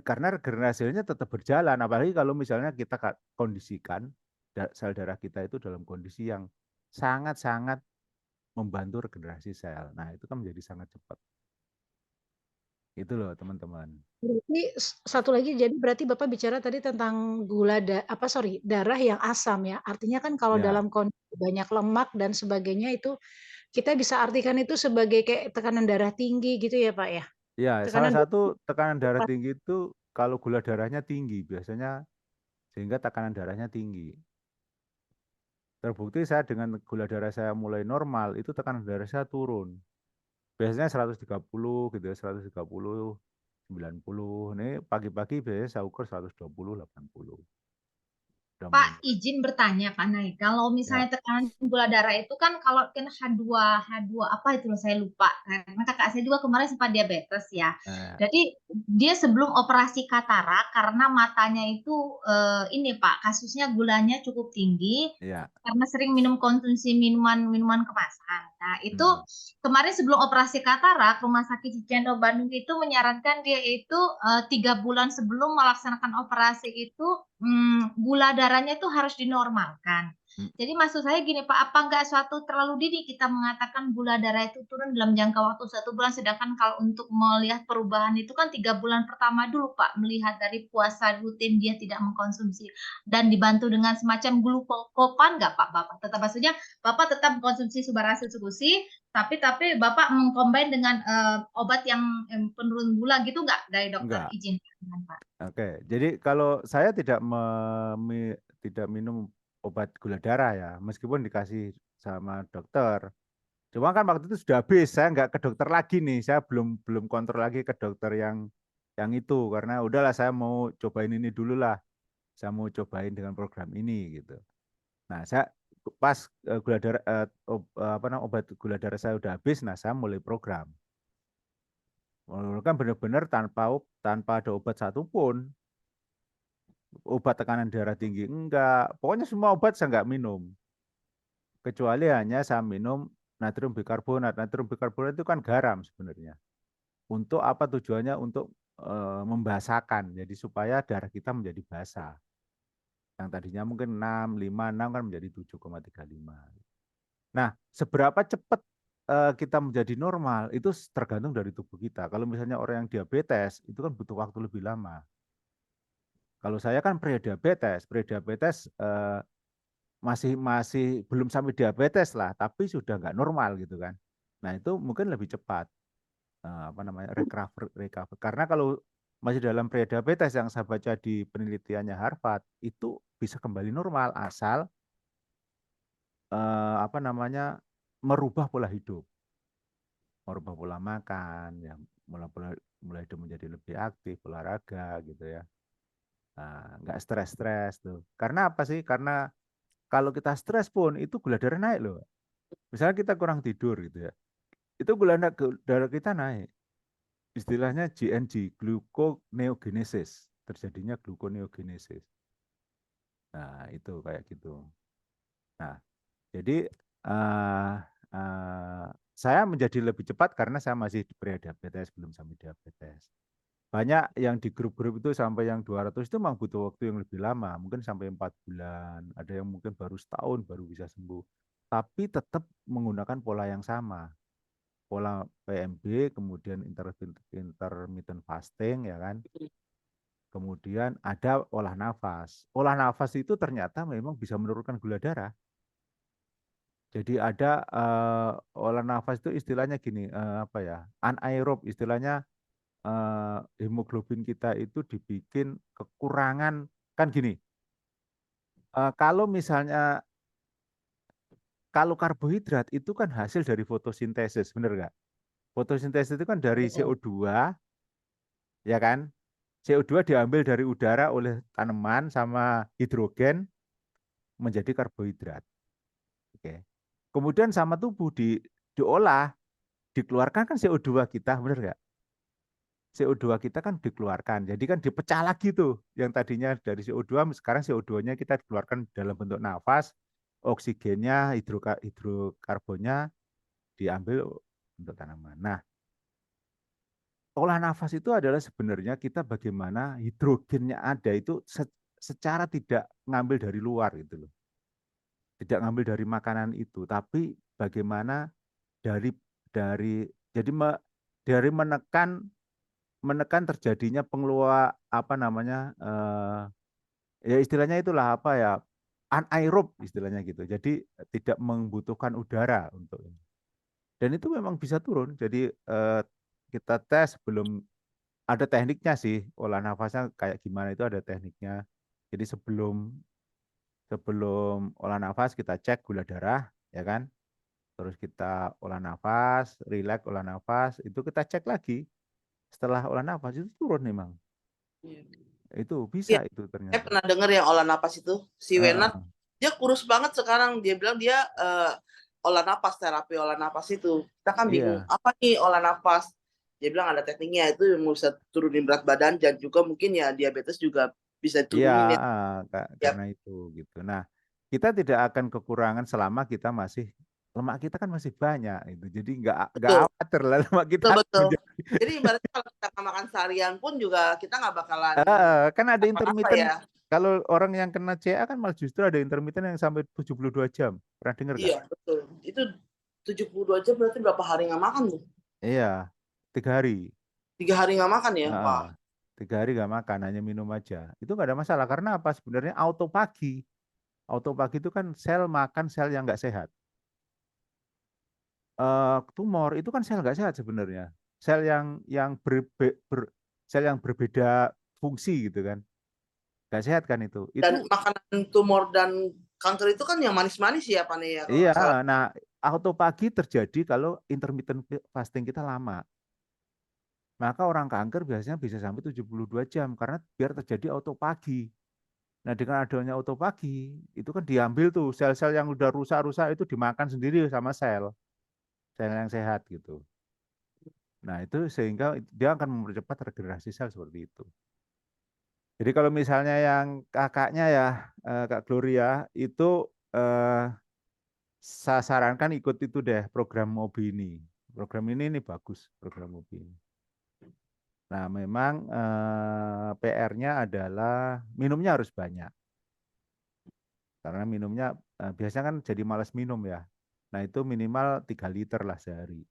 Karena regenerasinya tetap berjalan, apalagi kalau misalnya kita kondisikan sel darah kita itu dalam kondisi yang sangat-sangat membantu regenerasi sel. Nah, itu kan menjadi sangat cepat. Itu loh teman-teman. Berarti satu lagi, jadi berarti Bapak bicara tadi tentang darah yang asam ya. Artinya kan kalau Ya, dalam kondisi banyak lemak dan sebagainya itu kita bisa artikan itu sebagai kayak tekanan darah tinggi gitu ya, Pak, ya? ya salah Tekanan satu tekanan darah darah tinggi itu kalau gula darahnya tinggi biasanya sehingga tekanan darahnya tinggi. Terbukti saya dengan gula darah saya mulai normal, itu tekanan darah saya turun. Biasanya 130 gitu ya, 130, 90. Ini pagi-pagi biasanya saya ukur 120, 80. Udah mulai. Pak, izin bertanya Pak Nai. Kalau Ya, misalnya tekanan gula darah itu kan kalau kan H2 apa itu loh saya lupa. Karena kakak saya juga kemarin sempat diabetes ya. eh, Jadi dia sebelum operasi katarak karena matanya itu ini Pak, kasusnya gulanya cukup tinggi ya. karena sering minum konsumsi minuman kemasan. Nah, itu Hmm. kemarin sebelum operasi katarak, Rumah Sakit Cicendo Bandung itu menyarankan dia itu 3 bulan sebelum melaksanakan operasi itu gula darahnya itu harus dinormalkan. Hmm. Jadi maksud saya gini Pak, apa nggak suatu terlalu dini kita mengatakan gula darah itu turun dalam jangka waktu 1 bulan, sedangkan kalau untuk melihat perubahan itu kan 3 bulan pertama dulu Pak, melihat dari puasa rutin dia tidak mengkonsumsi dan dibantu dengan semacam glukopan nggak Pak Bapak? Tetap maksudnya Bapak tetap mengkonsumsi Subarasil Sugusi, tapi Bapak mengcombine dengan obat yang penurun gula gitu nggak dari dokter? Enggak. Izin Pak. Oke, jadi kalau saya tidak minum obat gula darah ya, meskipun dikasih sama dokter. Cuma kan waktu itu sudah habis, saya nggak ke dokter lagi nih, saya belum belum kontrol lagi ke dokter yang itu karena udahlah saya mau cobain ini dulu lah, saya mau cobain dengan program ini gitu. Nah, saya pas gula darah apa namanya obat gula darah saya udah habis, nah saya mulai program. Kan benar-benar tanpa ada obat satupun, obat tekanan darah tinggi enggak, pokoknya semua obat saya enggak minum, kecuali hanya saya minum natrium bikarbonat. Natrium bikarbonat itu kan garam sebenarnya. Untuk apa tujuannya? Untuk membasahkan, jadi supaya darah kita menjadi basah. Yang tadinya mungkin 6, 5, 6 kan menjadi 7,35. Nah, seberapa cepat kita menjadi normal itu tergantung dari tubuh kita. Kalau misalnya orang yang diabetes itu kan butuh waktu lebih lama. Kalau saya kan prediabetes masih masih belum sampai diabetes lah, tapi sudah nggak normal gitu kan. Nah itu mungkin lebih cepat apa namanya recover. Karena kalau masih dalam prediabetes yang saya baca di penelitiannya Harvard itu bisa kembali normal asal apa namanya merubah pola hidup, merubah pola makan, ya mulai mulai hidup menjadi lebih aktif, olahraga gitu ya. Nah, nggak stres-stres tuh. Karena apa sih? Karena kalau kita stres pun itu gula darah naik loh. Misalnya kita kurang tidur gitu ya, itu darah kita naik. Istilahnya GNG, gluconeogenesis, terjadinya gluconeogenesis. Nah, itu kayak gitu. Nah, jadi uh, uh, saya menjadi lebih cepat karena saya masih pre-diabetes, belum sampai diabetes. Banyak yang di grup-grup itu sampai yang 200 itu memang butuh waktu yang lebih lama, mungkin sampai 4 bulan, ada yang mungkin baru setahun baru bisa sembuh. Tapi tetap menggunakan pola yang sama. Pola PMB, kemudian intermittent fasting ya kan. Kemudian ada olah nafas. Olah nafas itu ternyata memang bisa menurunkan gula darah. Jadi ada olah nafas itu istilahnya gini, apa ya? Anaerob istilahnya hemoglobin kita itu dibikin kekurangan kan gini. Kalau misalnya kalau karbohidrat itu kan hasil dari fotosintesis, bener nggak? Fotosintesis itu kan dari CO2, ya kan? CO2 diambil dari udara oleh tanaman sama hidrogen menjadi karbohidrat. Oke. Kemudian sama tubuh diolah, dikeluarkan kan CO2 kita, bener nggak? CO2 kita kan dikeluarkan. Jadi kan dipecah lagi tuh. Yang tadinya dari CO2, sekarang CO2-nya kita dikeluarkan dalam bentuk nafas, oksigennya, hidrokarbonnya diambil untuk tanaman. Nah, olah nafas itu adalah sebenarnya kita bagaimana hidrogennya ada itu secara tidak ngambil dari luar gitu loh. Tidak ngambil dari makanan itu, tapi bagaimana dari dari jadi dari menekan menekan terjadinya pengeluar apa namanya ya istilahnya itulah apa ya anaerob istilahnya gitu. Jadi tidak membutuhkan udara untuk ini. Dan itu memang bisa turun. Jadi kita tes sebelum ada tekniknya sih olah nafasnya kayak gimana itu ada tekniknya. Jadi sebelum sebelum olah nafas kita cek gula darah ya kan. Terus kita olah nafas, rileks olah nafas, itu kita cek lagi. Setelah olah nafas itu turun memang. Iya. Itu Iya, bisa itu saya ternyata. pernah dengar yang olah napas itu si Heeh. Wenat, dia kurus banget sekarang. Dia bilang dia olah napas, terapi olah napas itu. Kita kan bingung Iya. apa nih olah napas. Dia bilang ada tekniknya itu yang bisa turunin berat badan dan juga mungkin ya diabetes juga bisa Iya, turunin ya. Ya, karena itu gitu. Nah, kita tidak akan kekurangan selama kita masih lemak kita kan masih banyak itu. Jadi nggak betul. khawatir lah lemak kita Betul. menjadi. Jadi ibaratnya kalau kita nggak makan seharian pun juga kita nggak bakalan Kan ada apa-apa intermittent. ya. Kalau orang yang kena CA kan malah justru ada intermittent yang sampai 72 jam. Pernah dengar nggak? Iya, betul. Itu 72 jam berarti berapa hari nggak makan tuh? Iya, 3 hari. 3 hari nggak makan ya? Heeh. Wah, 3 hari nggak makan, hanya minum aja. Itu nggak ada masalah karena apa? Sebenarnya autopagi. Autopagi itu kan sel makan sel yang nggak sehat. Tumor itu kan sel nggak sehat sebenarnya. Sel yang sel yang berbeda fungsi gitu kan. Nggak sehat kan itu. dan Itu makanan tumor dan kanker itu kan yang manis-manis ya, Pak Nih, ya kalau iya. nggak salah. Nah, autopagi terjadi kalau intermittent fasting kita lama. Maka orang kanker biasanya bisa sampai 72 jam karena biar terjadi autopagi. Nah, dengan adanya autopagi, itu kan diambil tuh sel-sel yang udah rusak-rusak itu dimakan sendiri sama sel yang sehat gitu. Nah, itu sehingga dia akan mempercepat regenerasi sel seperti itu. Jadi kalau misalnya yang kakaknya ya, Kak Gloria, itu saya sarankan ikut itu deh program Mobi ini. Program ini bagus, program Mobi ini. Nah, memang PR-nya adalah minumnya harus banyak. Karena minumnya biasanya kan jadi malas minum ya. Nah, itu minimal 3 liter lah sehari.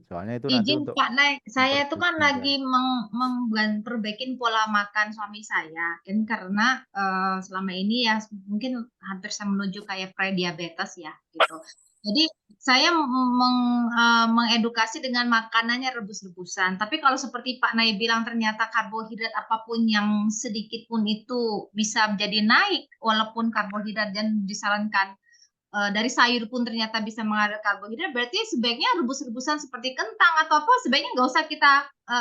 Soalnya itu nanti Izin untuk Pak Nay, saya itu kan memperbaiki ya. lagi perbaikin pola makan suami saya, kan karena selama ini ya mungkin hampir saya menuju kayak prediabetes ya gitu. Jadi saya mengedukasi dengan makanannya rebus-rebusan. Tapi kalau seperti Pak Nay bilang ternyata karbohidrat apapun yang sedikit pun itu bisa jadi naik, walaupun karbohidrat dan disarankan dari sayur pun ternyata bisa mengandung karbohidrat, berarti sebaiknya rebus-rebusan seperti kentang atau apa sebaiknya nggak usah kita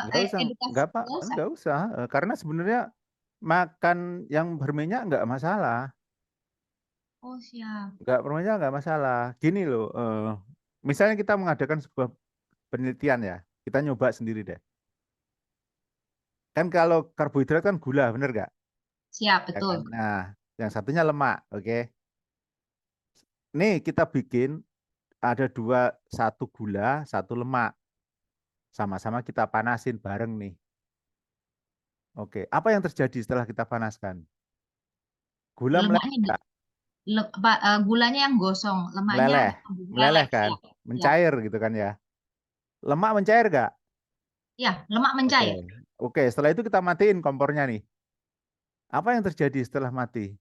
Nggak usah, edukasi, nggak nggak usah. nggak usah. Karena sebenarnya makan yang berminyak nggak masalah. Oh siap. Nggak berminyak nggak masalah. Gini loh, misalnya kita mengadakan sebuah penelitian ya, kita nyoba sendiri deh. Kan kalau karbohidrat kan gula, bener nggak? Siap, Ya betul. kan? Nah, yang satunya lemak, oke? Nih kita bikin ada satu gula, satu lemak. Sama-sama kita panasin bareng nih. Oke, apa yang terjadi setelah kita panaskan? Gula meleleh Lemaknya nggak? gulanya yang gosong, lemaknya Meleleh, meleleh meleleh. kan? Siap. Siap. Mencair gitu kan ya. Lemak mencair nggak? Ya, lemak Oke, mencair. oke. Setelah itu kita matiin kompornya nih. Apa yang terjadi setelah mati?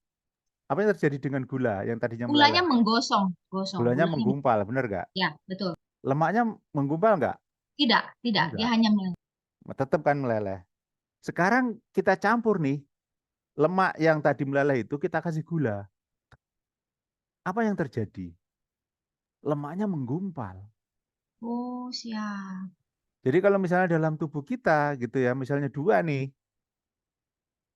Apa yang terjadi dengan gula yang tadinya Gulanya meleleh? menggosong, gosong. Gulanya Gulanya, menggumpal, bener nggak? ya, betul. Lemaknya menggumpal nggak? Tidak, dia Enggak. hanya meleleh. Tetap kan meleleh. Sekarang kita campur nih, lemak yang tadi meleleh itu kita kasih gula. Apa yang terjadi? Lemaknya menggumpal. Oh, siap. Jadi kalau misalnya dalam tubuh kita gitu ya, misalnya 2 nih,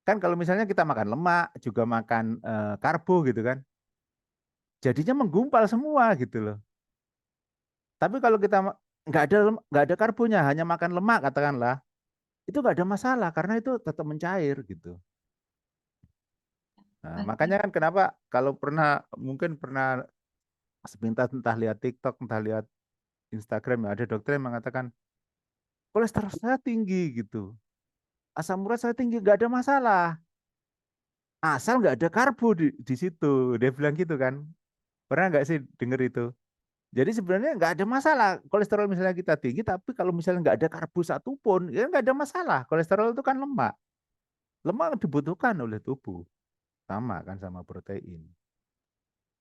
kan kalau misalnya kita makan lemak, juga makan karbo gitu kan, jadinya menggumpal semua gitu loh. Tapi kalau kita nggak ada karbonya, hanya makan lemak katakanlah, itu nggak ada masalah karena itu tetap mencair gitu. Nah, makanya kan kenapa kalau mungkin pernah sepintas entah lihat TikTok, entah lihat Instagram ya, ada dokter yang mengatakan kolesterol saya tinggi gitu, asam urat saya tinggi, nggak ada masalah, asal nggak ada karbo di situ. Dia bilang gitu kan. Pernah nggak sih denger itu? Jadi sebenarnya nggak ada masalah kolesterol misalnya kita tinggi, tapi kalau misalnya nggak ada karbo satupun, ya nggak ada masalah. Kolesterol itu kan lemak. Lemak dibutuhkan oleh tubuh, sama kan sama protein.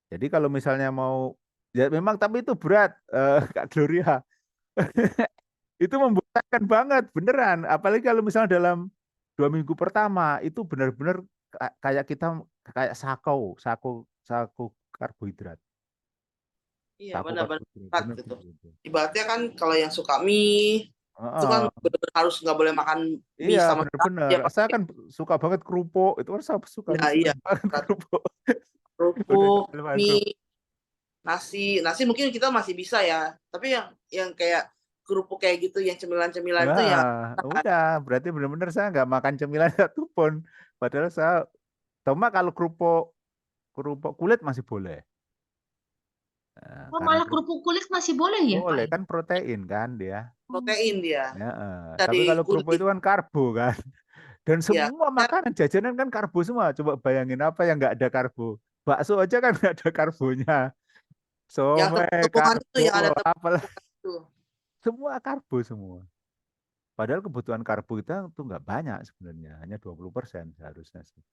Jadi kalau misalnya mau, ya memang tapi itu berat, Kak Gloria. Itu membosankan banget, beneran. Apalagi kalau misalnya dalam 2 minggu pertama, itu benar-benar kayak kita kayak saku karbohidrat. Iya, Saku benar-benar karbohidrat, berat bener gitu. gitu. Ibaratnya kan kalau yang suka mie itu kan Heeh. benar-benar harus nggak boleh makan mie Iya, sama sekali bener-bener. ya Pak. Saya kan suka banget kerupuk. Itu kan saya suka Nah, suka iya, banget berat. kerupuk. Udah Kerupuk, nggak makan kerupuk. mie, nasi mungkin kita masih bisa ya. Tapi yang kayak kerupuk kayak gitu, yang cemilan-cemilan itu yang Wah, udah. Berarti bener-bener saya nggak makan cemilan satupun. Padahal saya, cuma kalau kerupuk kerupuk kulit masih boleh. Oh, Karena malah kerupuk kulit masih boleh ya, Pak? boleh kan protein kan dia. protein dia Ya, tapi dari kalau kerupuk kulit. itu kan karbo kan. Dan Ya, semua makanan jajanan kan karbo semua. Coba bayangin apa yang nggak ada karbo. Bakso aja kan nggak ada karbonya. yang Somai, tepung-tepungan itu karbo, yang ada apalah. tepung itu. Semua karbo semua. Padahal kebutuhan karbo kita tuh nggak banyak sebenarnya. Hanya 20% seharusnya sih.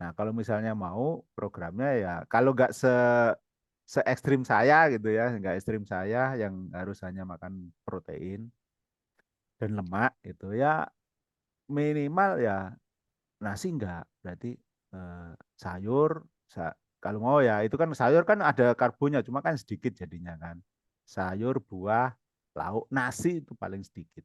Nah, kalau misalnya mau programnya ya, kalau nggak se ekstrim saya gitu ya, nggak ekstrim saya yang harus hanya makan protein dan lemak itu ya, minimal ya nasi enggak, berarti sayur, kalau mau ya itu kan sayur kan ada karbonya, cuma kan sedikit jadinya kan. Sayur, buah, lauk, nasi itu paling sedikit.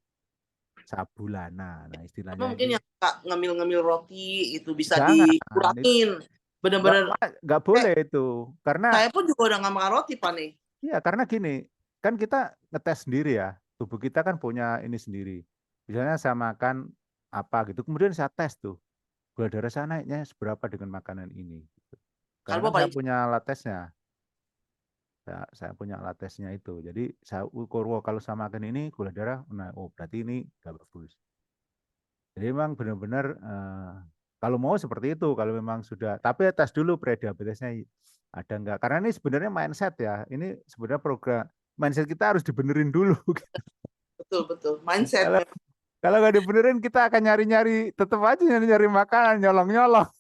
Sabulana, nah Tapi istilahnya mungkin ini yang suka ngemil-ngemil roti itu bisa jangan, dikurangin. Bener-bener nggak boleh itu, karena saya pun juga udah nggak makan roti, Pak nih. iya karena gini, kan kita ngetes sendiri ya, tubuh kita kan punya ini sendiri. Misalnya saya makan apa gitu, kemudian saya tes tuh gula darah saya naiknya seberapa dengan makanan ini. Gitu. Karena Karbo kan saya paling punya alat tesnya. Saya punya alat tesnya itu. Jadi saya ukur, wah, kalau saya makan ini gula darah, nah, oh berarti ini nggak bagus. Jadi memang benar-benar kalau mau seperti itu, kalau memang sudah, tapi tes dulu prediabetesnya ada nggak? Karena ini sebenarnya mindset ya. Ini sebenarnya program mindset kita harus dibenerin dulu. betul mindset. Kalau kalau nggak dibenerin kita akan nyari-nyari, tetap aja nyari-nyari makanan, nyolong-nyolong.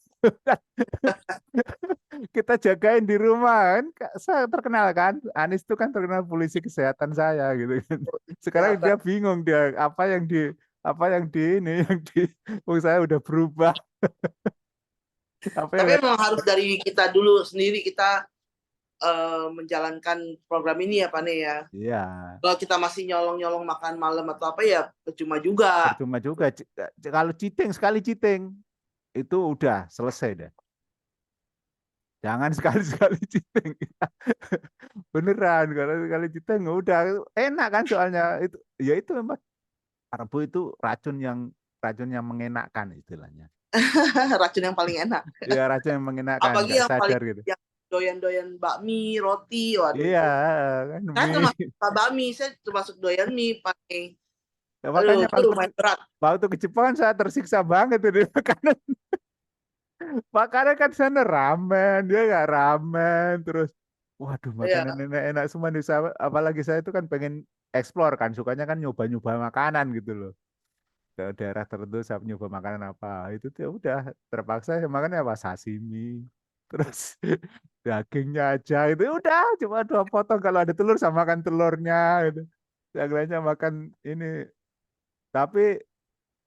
Kita jagain di rumah kan. Saya terkenal kan, Anies itu kan terkenal polisi kesehatan saya gitu kan. Sekarang dia bingung dia apa yang di saya udah berubah. Tapi memang harus dari kita dulu sendiri, kita menjalankan program ini ya Pak nih ya. Iya. Kalau kita masih nyolong-nyolong makan malam atau apa ya percuma juga. Percuma juga. Kalau sekali cheating itu udah selesai deh. Jangan sekali-sekali cheating. Beneran, kalau sekali cheating udah enak kan soalnya itu. Ya itu memang karbo itu racun yang mengenakkan istilahnya. Racun yang paling enak. Iya, racun yang mengenakkan, Apalagi nggak yang paling sadar gitu. yang doyan-doyan bakmi, roti, waduh Iya, itu. kan Saya mie. termasuk suka bakmi, saya termasuk doyan mie Pak nih. Ya, Aduh, makanya itu lumayan berat. waktu ke Jepang saya tersiksa banget tuh di makanan. Makanan kan sana ramen, dia nggak ramen, terus waduh Iya. makanan enak-enak semua nih. Apalagi saya itu kan pengen explore kan, sukanya kan nyoba-nyoba makanan gitu loh. Ke daerah tertentu saya nyoba makanan apa, itu tuh udah terpaksa saya makan apa sashimi, terus dagingnya aja itu udah cuma 2 potong, kalau ada telur saya makan telurnya gitu. Yang lainnya makan ini. Tapi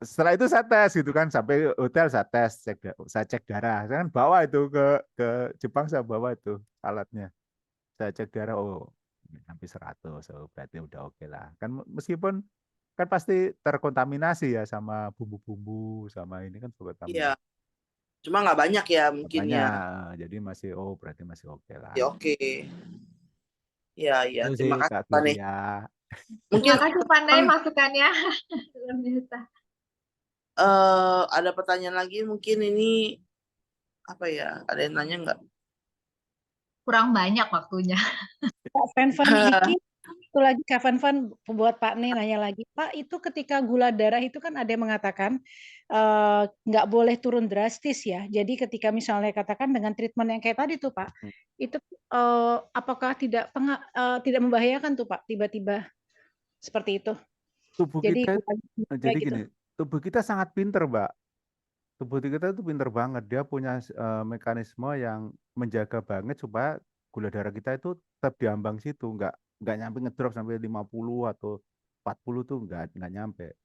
setelah itu saya tes gitu kan, sampai hotel saya tes, saya cek darah. Saya kan bawa itu ke Jepang, saya bawa itu alatnya. Saya cek darah, oh sampai 100, oh, berarti udah oke lah. Kan meskipun kan pasti terkontaminasi ya sama bumbu-bumbu sama ini kan Iya. terkontaminasi. Cuma nggak banyak ya mungkin Makanya ya. jadi berarti masih oke lah. Ya oke. Iya, iya. Itu sih Terima kasih Kak Pak nih. Gloria. Mungkin Terima kasih Pak Nay masukannya. Luar biasa. ada pertanyaan lagi mungkin ini apa ya? Ada yang nanya nggak? Kurang banyak waktunya. Pak Fanfan dikit. satu lagi Kak Van buat Pak Ne nanya lagi. Pak, itu ketika gula darah itu kan ada yang mengatakan nggak boleh turun drastis ya. Jadi ketika misalnya katakan dengan treatment yang kayak tadi tuh Pak, itu apakah tidak membahayakan tuh Pak tiba-tiba seperti itu? Tubuh Jadi kita, gulanya jadi gitu. gini, tubuh kita sangat pinter, Mbak. Tubuh kita itu pinter banget. Dia punya mekanisme yang menjaga banget supaya gula darah kita itu tetap di ambang situ, nggak nyampe ngedrop sampai 50 atau 40 tuh nggak nyampe.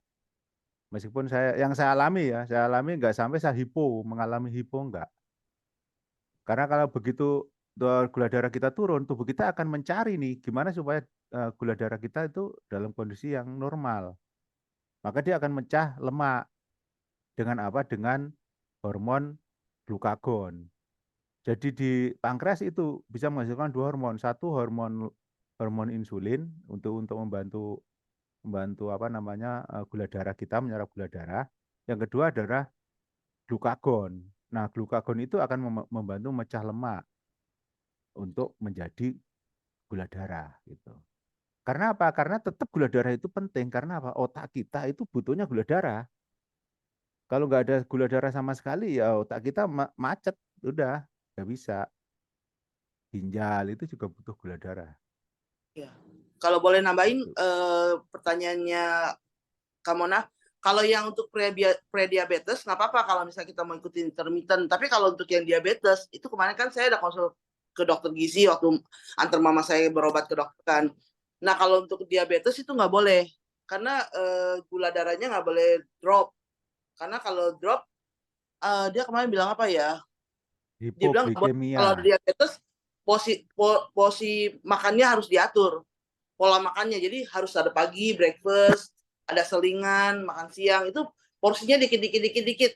Meskipun yang saya alami nggak sampai saya mengalami hipo nggak. Karena kalau begitu gula darah kita turun, tubuh kita akan mencari nih gimana supaya gula darah kita itu dalam kondisi yang normal. Maka dia akan mecah lemak dengan apa? Dengan hormon glukagon. Jadi di pankreas itu bisa menghasilkan dua hormon. Satu hormon insulin untuk membantu apa namanya gula darah kita menyerap gula darah. Yang kedua adalah glukagon. Nah, glukagon itu akan membantu mecah lemak untuk menjadi gula darah gitu. Karena apa? Karena tetap gula darah itu penting. Karena apa? Otak kita itu butuhnya gula darah. Kalau nggak ada gula darah sama sekali, ya otak kita macet, udah nggak bisa. Ginjal itu juga butuh gula darah. Ya. Kalau boleh nambahin Gitu. pertanyaannya Kamona, kalau yang untuk prediabetes nggak apa-apa kalau misalnya kita mau ikutin intermittent. Tapi kalau untuk yang diabetes, itu kemarin kan saya ada konsul ke dokter gizi waktu antar mama saya berobat ke dokter kan. Nah kalau untuk diabetes itu nggak boleh, karena gula darahnya nggak boleh drop. Karena kalau drop, dia kemarin bilang apa ya? Dia bilang kalau Hipoglikemia. diabetes, porsi makannya harus diatur. Pola makannya, jadi harus ada pagi, breakfast, ada selingan, makan siang, itu porsinya dikit.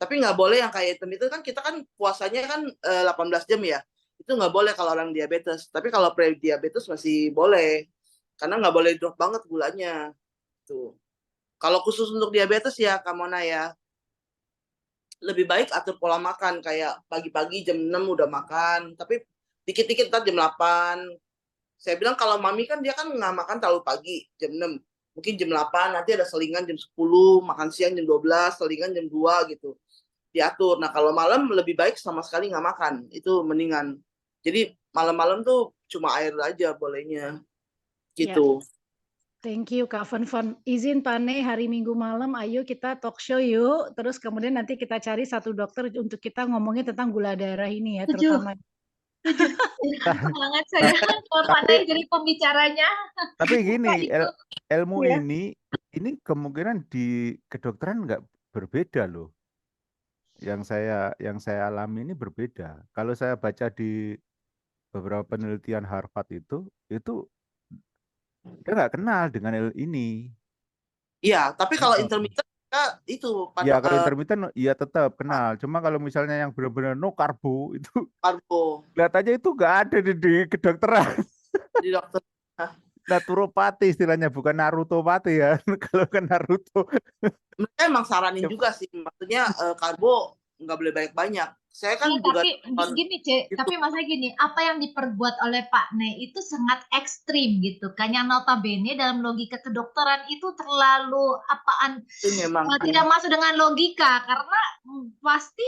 Tapi nggak boleh yang kayak itu kan kita kan puasanya kan 18 jam ya. Itu nggak boleh kalau orang diabetes. Tapi kalau pre-diabetes masih boleh. Karena nggak boleh drop banget gulanya. Tuh. Kalau khusus untuk diabetes ya, Kamona ya, lebih baik atur pola makan. Kayak pagi-pagi jam 6 udah makan. Tapi dikit-dikit ntar jam 8. Saya bilang kalau mami kan dia kan nggak makan terlalu pagi, jam 6. Mungkin jam 8, nanti ada selingan jam 10, makan siang jam 12, selingan jam 2 gitu. Diatur. Nah kalau malam lebih baik sama sekali nggak makan. Itu mendingan. Jadi malam-malam tuh cuma air aja bolehnya. Gitu. Thank you Kak Van. Izin Pak Ne, hari Minggu malam ayo kita talk show yuk. Terus kemudian nanti kita cari satu dokter untuk kita ngomongin tentang gula darah ini ya, Setuju. terutama. Semangat saya kalau Pak Ne jadi pembicaranya. Tapi gini, ilmu Ya. ini kemungkinan di kedokteran nggak berbeda loh. Yang saya alami ini berbeda. Kalau saya baca di beberapa penelitian Harvard itu dia nggak kenal dengan ini. Iya, tapi kalau intermittent itu Ya kalau intermittent ya tetap kenal. Cuma kalau misalnya yang benar-benar no karbo itu karbo lihat aja itu nggak ada di kedokteran. di dokter. Naturopati istilahnya, bukan Narutopati ya. Kalau kan Naruto. Mereka emang saranin juga sih, maksudnya karbo nggak boleh banyak-banyak. Saya kan Iya, juga tapi gini Cek, gitu. tapi masa gini, apa yang diperbuat oleh Pak Ne itu sangat ekstrim gitu kan, yang notabene dalam logika kedokteran itu terlalu apaan, Itu memang tidak masuk dengan logika, karena pasti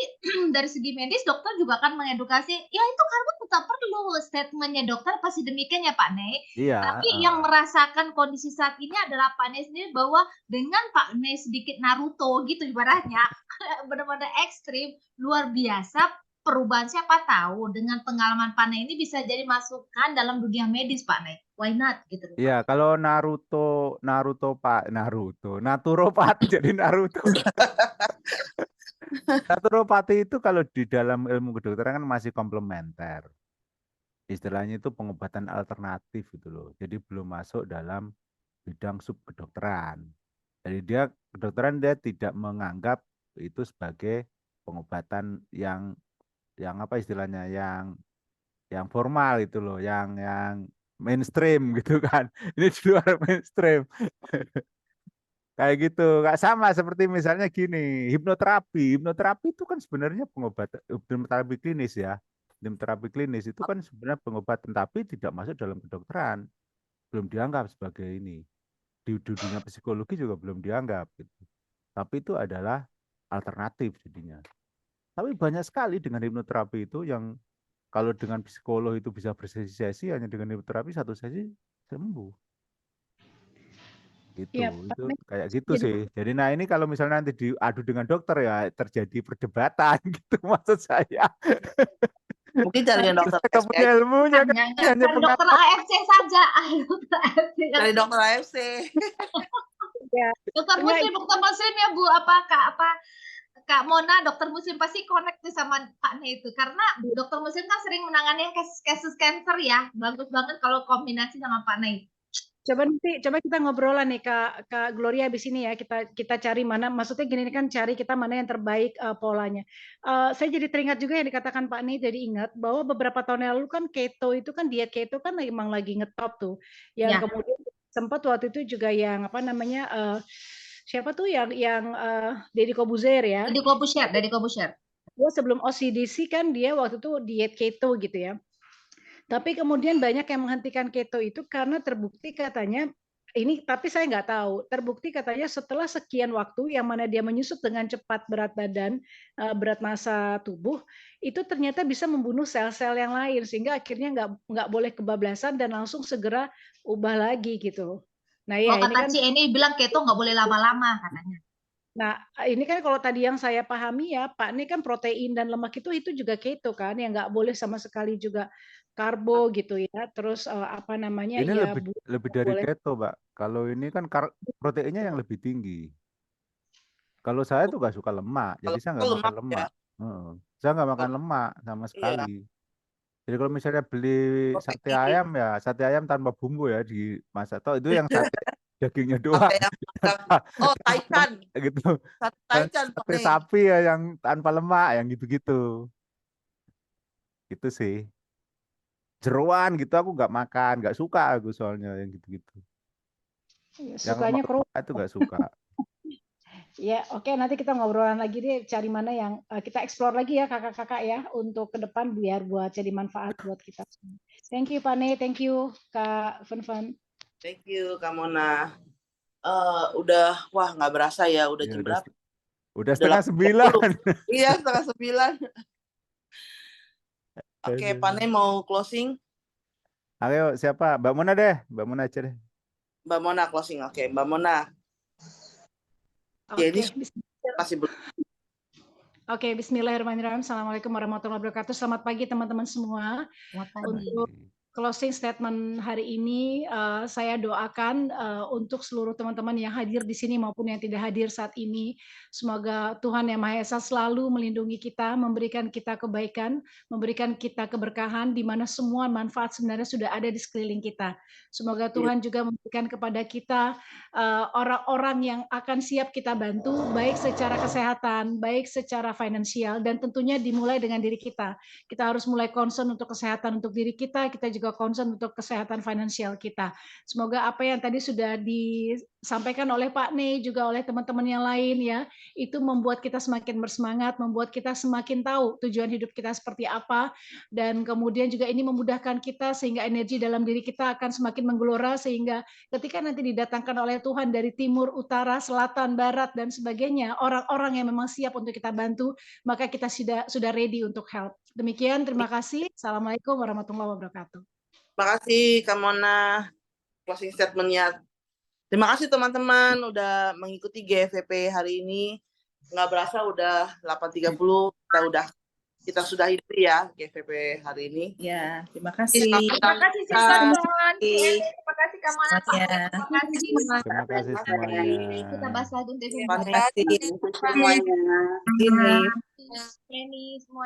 dari segi medis dokter juga akan mengedukasi, ya itu karbo tetap perlu, statementnya dokter pasti demikian ya Pak Ne. Iya. Tapi yang merasakan kondisi saat ini adalah Pak Ne sendiri, bahwa dengan Pak Ne sedikit Naruto gitu ibaratnya, benar-benar ekstrim, luar biasa. Perubahan siapa tahu dengan pengalaman Pak Ne ini bisa jadi masukan dalam dunia medis Pak Ne. Why not gitu loh. Iya, kalau naturopati jadi Naruto. Naturopati itu kalau di dalam ilmu kedokteran kan masih komplementer. Istilahnya itu pengobatan alternatif gitu loh. Jadi belum masuk dalam bidang subkedokteran. Jadi kedokteran dia tidak menganggap itu sebagai pengobatan yang apa istilahnya yang formal itu loh, yang mainstream gitu kan. Ini di luar mainstream. Kayak gitu, nggak sama seperti misalnya gini, hipnoterapi itu kan sebenarnya pengobatan, hipnoterapi klinis ya. Hipnoterapi klinis itu kan sebenarnya pengobatan tapi tidak masuk dalam kedokteran. belum dianggap sebagai ini. Di dunia psikologi juga belum dianggap gitu. Tapi itu adalah alternatif jadinya. Tapi banyak sekali dengan hipnoterapi itu yang kalau dengan psikolog itu bisa bersesi-sesi, hanya dengan hipnoterapi satu sesi sembuh. Gitu, Ya, itu Pak Nek, kayak gitu jadi sih. Jadi nah ini kalau misalnya nanti diadu dengan dokter ya terjadi perdebatan gitu maksud saya. Mungkin cari yang dokter Kita AFC punya aja. ilmunya kan Jangan hanya cari dokter pengalaman. AFC saja. Dokter AFC kan. Cari dokter AFC. ya, Dokter muslim ya Bu, Kak Mona, dokter muslim pasti connect nih sama Pak Ne itu, karena dokter muslim kan sering menangani kasus cancer ya, bagus banget kalau kombinasi sama Pak Ne. coba kita ngobrolan nih Kak Gloria habis ini ya, kita cari mana, maksudnya gini kan, cari kita mana yang terbaik polanya. Saya jadi teringat juga yang dikatakan Pak Ne, jadi ingat bahwa beberapa tahun yang lalu kan keto itu kan, diet keto kan emang lagi ngetop tuh, yang Ya. kemudian sempat waktu itu juga yang apa namanya, siapa tuh yang Deddy Corbuzier ya. Deddy Corbuzier. Dia sebelum OCDC kan dia waktu itu diet keto gitu ya. Tapi kemudian banyak yang menghentikan keto itu karena terbukti katanya, ini tapi saya nggak tahu, terbukti katanya setelah sekian waktu yang mana dia menyusut dengan cepat berat badan, berat massa tubuh, itu ternyata bisa membunuh sel-sel yang lain sehingga akhirnya nggak boleh kebablasan dan langsung segera ubah lagi gitu. Nah ya Kalau ini kata kan. Ci Eni bilang keto nggak boleh lama-lama katanya. Nah, ini kan kalau tadi yang saya pahami ya, Pak, ini kan protein dan lemak itu juga keto kan, yang nggak boleh sama sekali juga karbo gitu ya. Terus apa namanya Ini ya lebih dari boleh. keto, Mbak. Kalau ini kan proteinnya yang lebih tinggi. Kalau saya tuh gak suka lemak, jadi Kalau saya nggak makan lemak ya. lemak. Saya nggak makan lemak sama Iya. sekali. Jadi kalau misalnya beli sate Protein. ayam ya sate ayam tanpa bumbu ya dimasak. Toh itu yang sate dagingnya doang. Sate yang oh taichan. Gitu. Sate Dan taichan Pak sate Ne. sapi ya yang tanpa lemak, yang gitu-gitu. Gitu sih. Jeroan gitu aku nggak makan, nggak suka aku soalnya yang gitu-gitu. Yang Sukanya kerupuk. lemak itu nggak suka. Ya, oke, nanti kita ngobrolan lagi deh, cari mana yang kita explore lagi ya kakak-kakak ya untuk ke depan biar buat jadi manfaat buat kita semua. Thank you Pak Ne, thank you Kak Fun. Thank you Kak Mona. Udah wah nggak berasa ya udah Ya, jam berapa? Udah 8:30. Iya 8:30. Oke, Pak Ne mau closing? Ayo siapa? Mbak Mona deh, Mbak Mona aja deh. Mbak Mona closing. Oke, Mbak Mona. Jadi masih belum. Oke, bismillahirrahmanirrahim. Assalamualaikum warahmatullahi wabarakatuh. Selamat pagi teman-teman semua. Selamat pagi. Untuk closing statement hari ini, saya doakan untuk seluruh teman-teman yang hadir di sini maupun yang tidak hadir saat ini. Semoga Tuhan Yang Maha Esa selalu melindungi kita, memberikan kita kebaikan, memberikan kita keberkahan, di mana semua manfaat sebenarnya sudah ada di sekeliling kita. Semoga Tuhan juga memberikan kepada kita orang-orang yang akan siap kita bantu, baik secara kesehatan, baik secara finansial, dan tentunya dimulai dengan diri kita. Kita harus mulai concern untuk kesehatan untuk diri kita juga concern untuk kesehatan finansial kita. Semoga apa yang tadi sudah disampaikan oleh Pak Ne, juga oleh teman-teman yang lain ya, itu membuat kita semakin bersemangat, membuat kita semakin tahu tujuan hidup kita seperti apa, dan kemudian juga ini memudahkan kita sehingga energi dalam diri kita akan semakin menggelora, sehingga ketika nanti didatangkan oleh Tuhan dari timur, utara, selatan, barat, dan sebagainya, orang-orang yang memang siap untuk kita bantu, maka kita sudah ready untuk help. Demikian, terima kasih. Assalamualaikum warahmatullahi wabarakatuh. Terima kasih Kak Mona closing statement-nya. Terima kasih teman-teman udah mengikuti GFVP hari ini. Nggak berasa udah 8.30 kita sudah itu ya GFVP hari ini. Ya, terima kasih. Terima kasih Sister Don. Terima kasih Kak Mona. Terima kasih. Terima kasih semuanya. Kita bahas lagi untuk Terima kasih semuanya. Ini. ini semuanya.